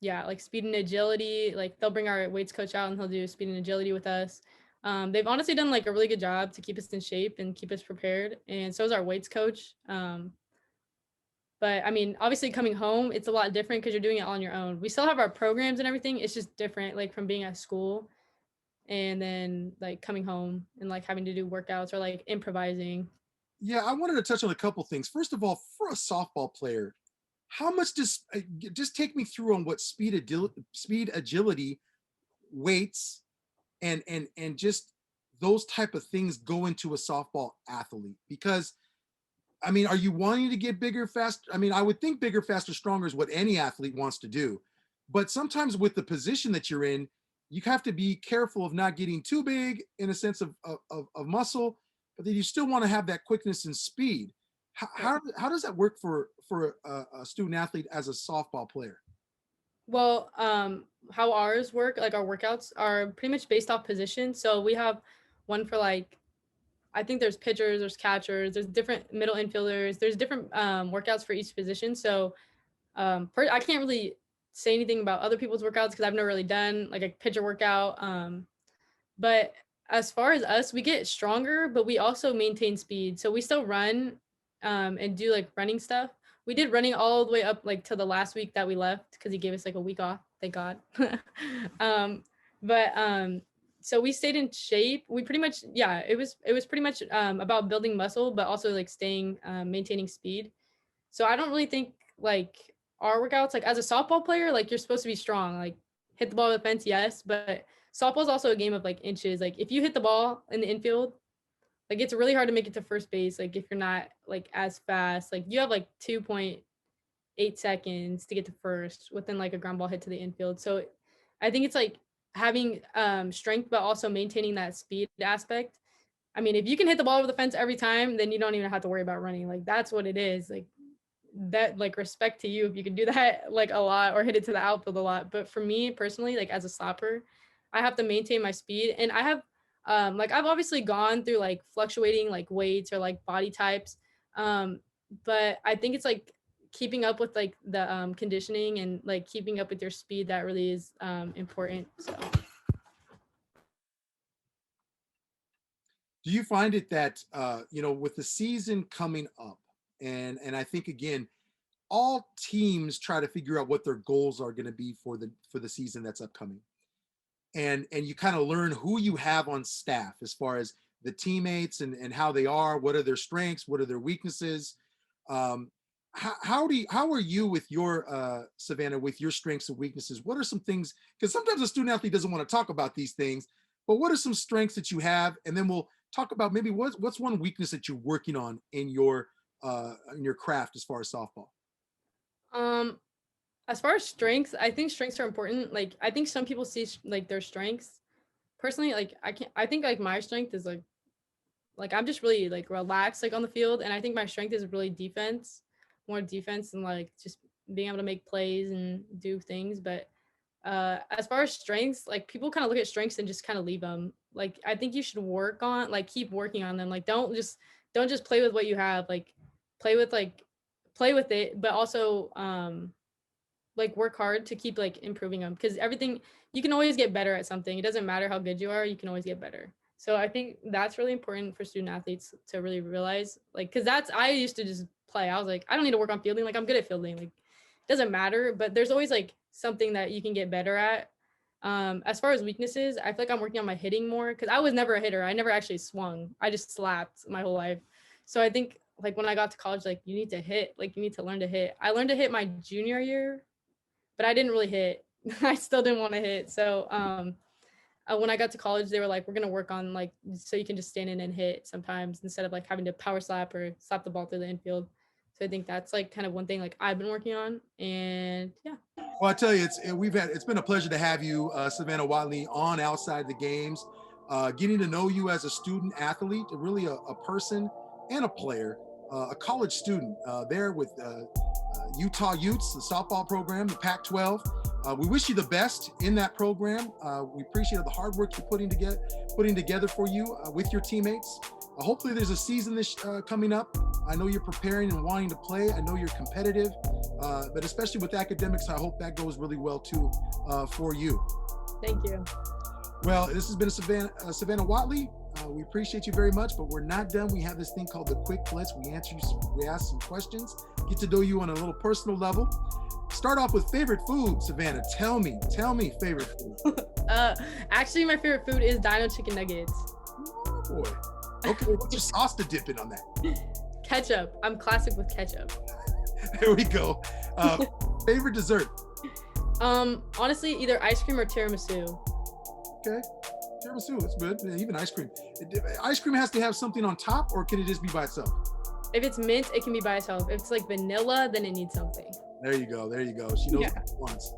yeah, like speed and agility. Like they'll bring our weights coach out and he'll do speed and agility with us. They've honestly done like a really good job to keep us in shape and keep us prepared, and so is our weights coach. But I mean, obviously coming home, it's a lot different because you're doing it on your own. We still have our programs and everything. It's just different, like from being at school and then like coming home and like having to do workouts or like improvising. Yeah, I wanted to touch on a couple things. First of all, for a softball player, how much does just take me through on what speed, agility, weights, and just those type of things go into a softball athlete? Because I mean, are you wanting to get bigger, fast? I mean, I would think bigger, faster, stronger is what any athlete wants to do. But sometimes with the position that you're in, you have to be careful of not getting too big in a sense of muscle, but then you still want to have that quickness and speed. How does that work for a student athlete as a softball player? Well, how ours work, like our workouts are pretty much based off position. So we have one for like, I think there's pitchers, there's catchers, there's different middle infielders, there's different workouts for each position. So I can't really say anything about other people's workouts because I've never really done like a pitcher workout. But as far as us, we get stronger, but we also maintain speed. So we still run and do like running stuff. We did running all the way up like to the last week that we left because he gave us like a week off. Thank God. But so we stayed in shape. We pretty much, yeah, it was pretty much about building muscle, but also like staying, maintaining speed. So I don't really think like our workouts, like as a softball player, like you're supposed to be strong, like hit the ball with the fence, yes, but softball is also a game of like inches. Like if you hit the ball in the infield, like it's really hard to make it to first base. Like if you're not like as fast, like you have like 2.8 seconds to get to first within like a ground ball hit to the infield. So I think it's like having strength, but also maintaining that speed aspect. I mean, if you can hit the ball over the fence every time, then you don't even have to worry about running. Like that's what it is. Like that, like respect to you if you can do that like a lot or hit it to the outfield a lot. But for me personally, like as a slapper, I have to maintain my speed. And I have like I've obviously gone through like fluctuating like weights or like body types. But I think it's like keeping up with like the conditioning and like keeping up with your speed that really is important. So Do you find it that with the season coming up, and I think again, all teams try to figure out what their goals are going to be for the season that's upcoming, and you kind of learn who you have on staff as far as the teammates and how they are, what are their strengths, what are their weaknesses. How are you with your Savanah, with your strengths and weaknesses? What are some things, because sometimes a student athlete doesn't want to talk about these things, but what are some strengths that you have? And then we'll talk about maybe what's one weakness that you're working on in your craft as far as softball. As far as strengths, I think strengths are important. Like I think some people see like their strengths. Personally, like I think like my strength is like I'm just really like relaxed like on the field, and I think my strength is really more defense and like just being able to make plays and do things. But as far as strengths, like people kind of look at strengths and just kind of leave them. Like I think you should keep working on them. Like don't just play with what you have. Like play with it, but also like work hard to keep like improving them, because everything, you can always get better at something. It doesn't matter how good you are, you can always get better. So I think that's really important for student athletes to really realize, like, because I used to just play. I was like, I don't need to work on fielding. Like I'm good at fielding. Like it doesn't matter, but there's always like something that you can get better at. As far as weaknesses, I feel like I'm working on my hitting more, because I was never a hitter. I never actually swung. I just slapped my whole life. So I think like when I got to college, like you need to hit, like you need to learn to hit. I learned to hit my junior year, but I didn't really hit. I still didn't want to hit. So when I got to college, they were like, we're going to work on like, so you can just stand in and hit sometimes instead of like having to power slap or slap the ball through the infield. So I think that's like kind of one thing like I've been working on. And yeah. Well, I tell you, it's been a pleasure to have you, Savanah Whatley, on Outside the Games, getting to know you as a student athlete, really a person and a player, a college student there with Utah Utes, the softball program, the Pac-12. We wish you the best in that program. We appreciate the hard work you're putting together for you with your teammates. Hopefully there's a season this coming up. I know you're preparing and wanting to play. I know you're competitive, but especially with academics, I hope that goes really well too for you. Thank you. Well, this has been Savanah Whatley. We appreciate you very much, but we're not done. We have this thing called the Quick Blitz. We ask some questions, get to know you on a little personal level. Start off with favorite food, Savanah. Tell me favorite food. Actually, my favorite food is Dino chicken nuggets. Oh boy. Okay, what's your sauce to dip in on that? Ketchup. I'm classic with ketchup. There we go. Favorite dessert? Honestly, either ice cream or tiramisu. Okay. Tiramisu, it's good. Even ice cream. Ice cream has to have something on top, or can it just be by itself? If it's mint, it can be by itself. If it's like vanilla, then it needs something. There you go. There you go. She knows what she wants.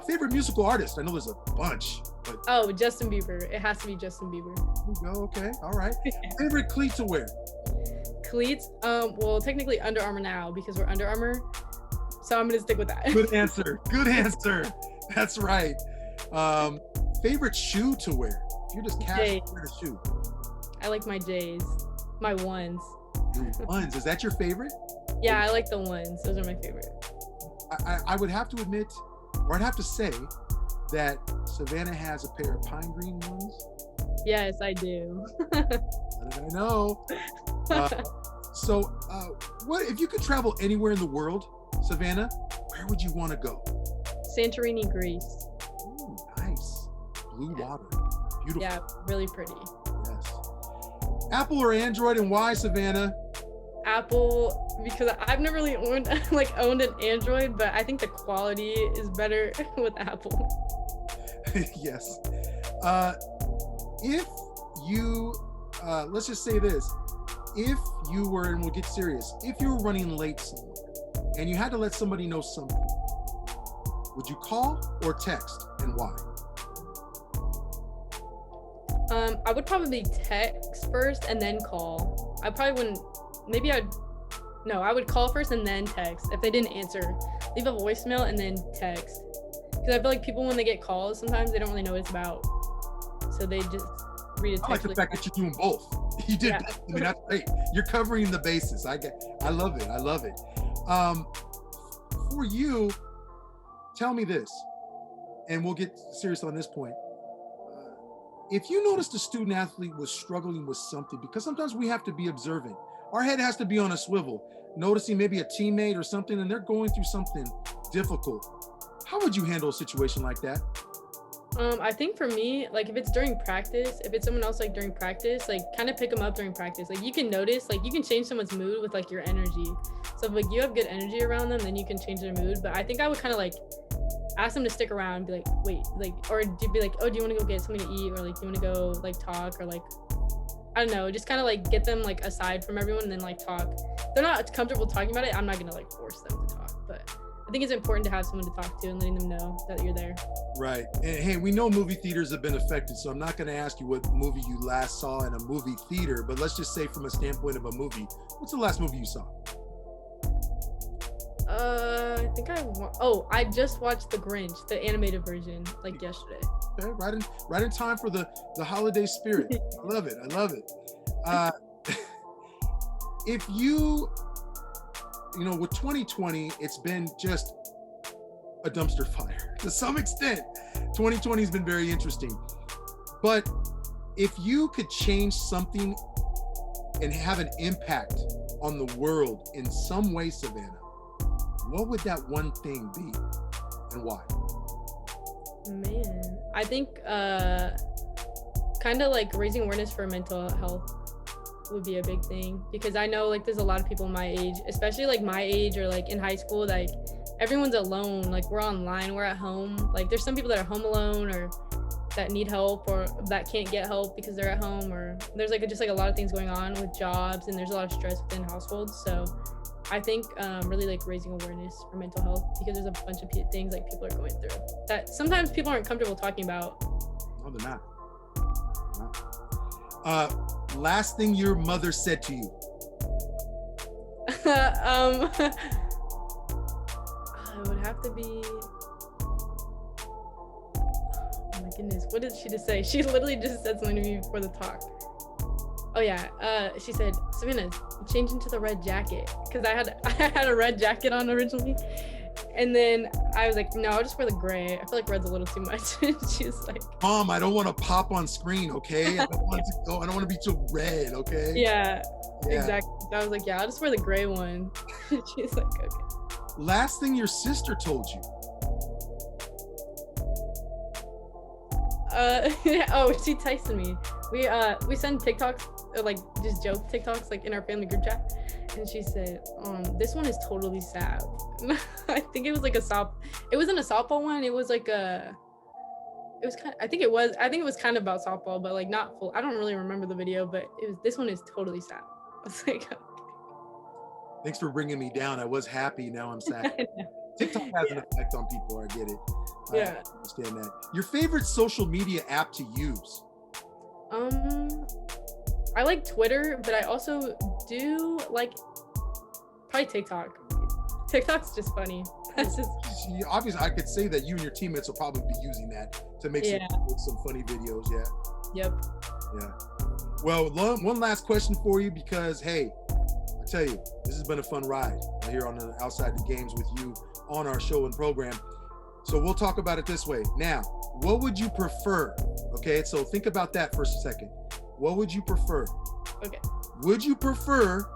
Favorite musical artist? I know there's a bunch. But Oh, Justin Bieber. It has to be Justin Bieber. there you go. Okay. All right. Favorite cleat to wear? Cleats. Well, technically Under Armour now because we're Under Armour. So I'm gonna stick with that. Good answer. Good answer. That's right. Favorite shoe to wear? If you're just casual, wear a shoe. I like my J's, my ones. Your ones. Is that your favorite? Yeah, I like the ones. Those are my favorite. I would have to admit, or I'd have to say, that Savanah has a pair of pine green ones. Yes, I do. How did I know? What if you could travel anywhere in the world, Savanah? Where would you want to go? Santorini, Greece. Ooh, nice. Blue water. Beautiful. Yeah, really pretty. Yes. Apple or Android, and why, Savanah? Apple, because I've never really owned an Android, but I think the quality is better with Apple. Yes. If you, let's just say this, if you were, and we'll get serious, if you were running late somewhere and you had to let somebody know something, would you call or text, and why? I would probably text first and then call. I probably wouldn't, I would call first and then text. If they didn't answer, leave a voicemail and then text. Because I feel like people, when they get calls, sometimes they don't really know what it's about. So they just read a text. I like the fact that you're doing both. You did both. I mean, that's great. You're covering the bases. I love it. I love it. For you, tell me this, and we'll get serious on this point. If you noticed a student athlete was struggling with something, because sometimes we have to be observant. Our head has to be on a swivel, noticing maybe a teammate or something, and they're going through something difficult. How would you handle a situation like that? I think for me, like if it's during practice, if it's someone else like during practice, like kind of pick them up during practice. Like you can notice, like you can change someone's mood with like your energy. So if like you have good energy around them, then you can change their mood. But I think I would kind of like ask them to stick around and be like, wait, like, or be like, oh, do you want to go get something to eat? Or like, do you want to go like talk, or like, I don't know, just kind of like get them like aside from everyone and then like talk. If they're not comfortable talking about it, I'm not going to like force them to talk, but I think it's important to have someone to talk to and letting them know that you're there. Right. And hey, we know movie theaters have been affected, so I'm not going to ask you what movie you last saw in a movie theater, but let's just say from a standpoint of a movie, what's the last movie you saw? I think I just watched The Grinch, the animated version, like yesterday. Okay, right in time for the holiday spirit. I love it. I love it. If you know, with 2020, it's been just a dumpster fire to some extent. 2020 has been very interesting. But if you could change something and have an impact on the world in some way, Savanah, what would that one thing be and why? Man, I think kind of like raising awareness for mental health would be a big thing, because I know like there's a lot of people my age, especially like my age or like in high school, like everyone's alone, like we're online, we're at home, like there's some people that are home alone or that need help or that can't get help because they're at home, or there's like just like a lot of things going on with jobs and there's a lot of stress within households. So I think really like raising awareness for mental health, because there's a bunch of things like people are going through that sometimes people aren't comfortable talking about. No, they're not. Last thing your mother said to you? It would have to be, oh my goodness, what did she just say? She literally just said something to me before the talk. Oh yeah, she said, Savanah, change into the red jacket, because I had a red jacket on originally, and then I was like, no, I'll just wear the gray. I feel like red's a little too much. And she was like, Mom, I don't want to pop on screen, okay? I don't want to be too red, okay? Yeah, exactly. I was like, yeah, I'll just wear the gray one. She's like, okay. Last thing your sister told you? She texted me. We send TikToks, or like just joke TikToks, like in our family group chat, and she said, this one is totally sad. I think it was like it wasn't a softball one, it was like I think it was kind of about softball, but like not full. I don't really remember the video, but this one is totally sad. I was like, Thanks for bringing me down. I was happy. Now I'm sad. TikTok has an effect on people. I get it. Yeah. I understand that. Your favorite social media app to use? I like Twitter, but I also do like probably TikTok. TikTok's just funny. That's just Obviously, I could say that you and your teammates will probably be using that to make some funny videos. Yeah. Yep. Yeah. Well, one last question for you, because hey, I tell you, this has been a fun ride here on the Outside the Games with you on our show and program. So we'll talk about it this way. Now, what would you prefer? Okay, so think about that for a second. What would you prefer? Okay. Would you prefer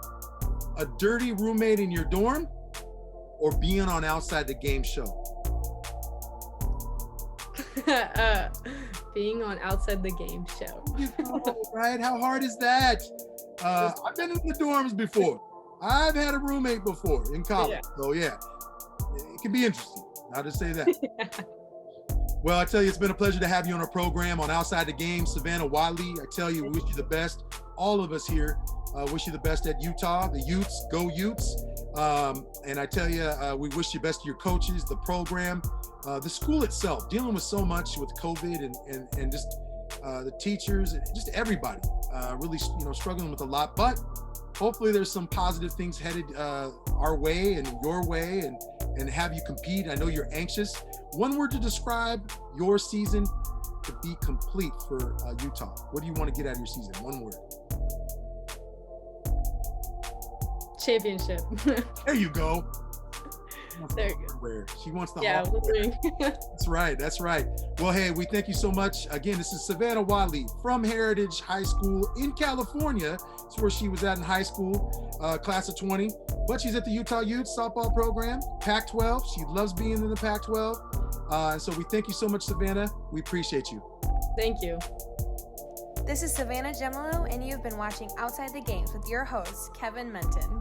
a dirty roommate in your dorm or being on Outside the Game show? Being on Outside the Game show. Right? How hard is that? I've been in the dorms before. I've had a roommate before in college. Yeah. So yeah, it can be interesting. I'll just say that. Yeah. Well, I tell you, it's been a pleasure to have you on our program on Outside the Game. Savanah, Whatley, I tell you, we wish you the best. All of us here wish you the best at Utah, the Utes, go Utes. And I tell you, we wish you best to your coaches, the program, the school itself, dealing with so much with COVID and just the teachers, and just everybody really, struggling with a lot. But hopefully there's some positive things headed our way and your way, and have you compete. I know you're anxious. One word to describe your season to be complete for Utah. What do you want to get out of your season? One word. Championship. There you go. There you go. She wants the hardware. That's right. That's right. Well, hey, we thank you so much. Again, this is Savanah Whatley from Heritage High School in California. That's where she was at in high school, class of 20. But she's at the Utah Utes softball program, Pac-12. She loves being in the Pac-12. And so we thank you so much, Savanah. We appreciate you. Thank you. This is Savanah Gemolo, and you've been watching Outside the Games with your host, Kevin Menton.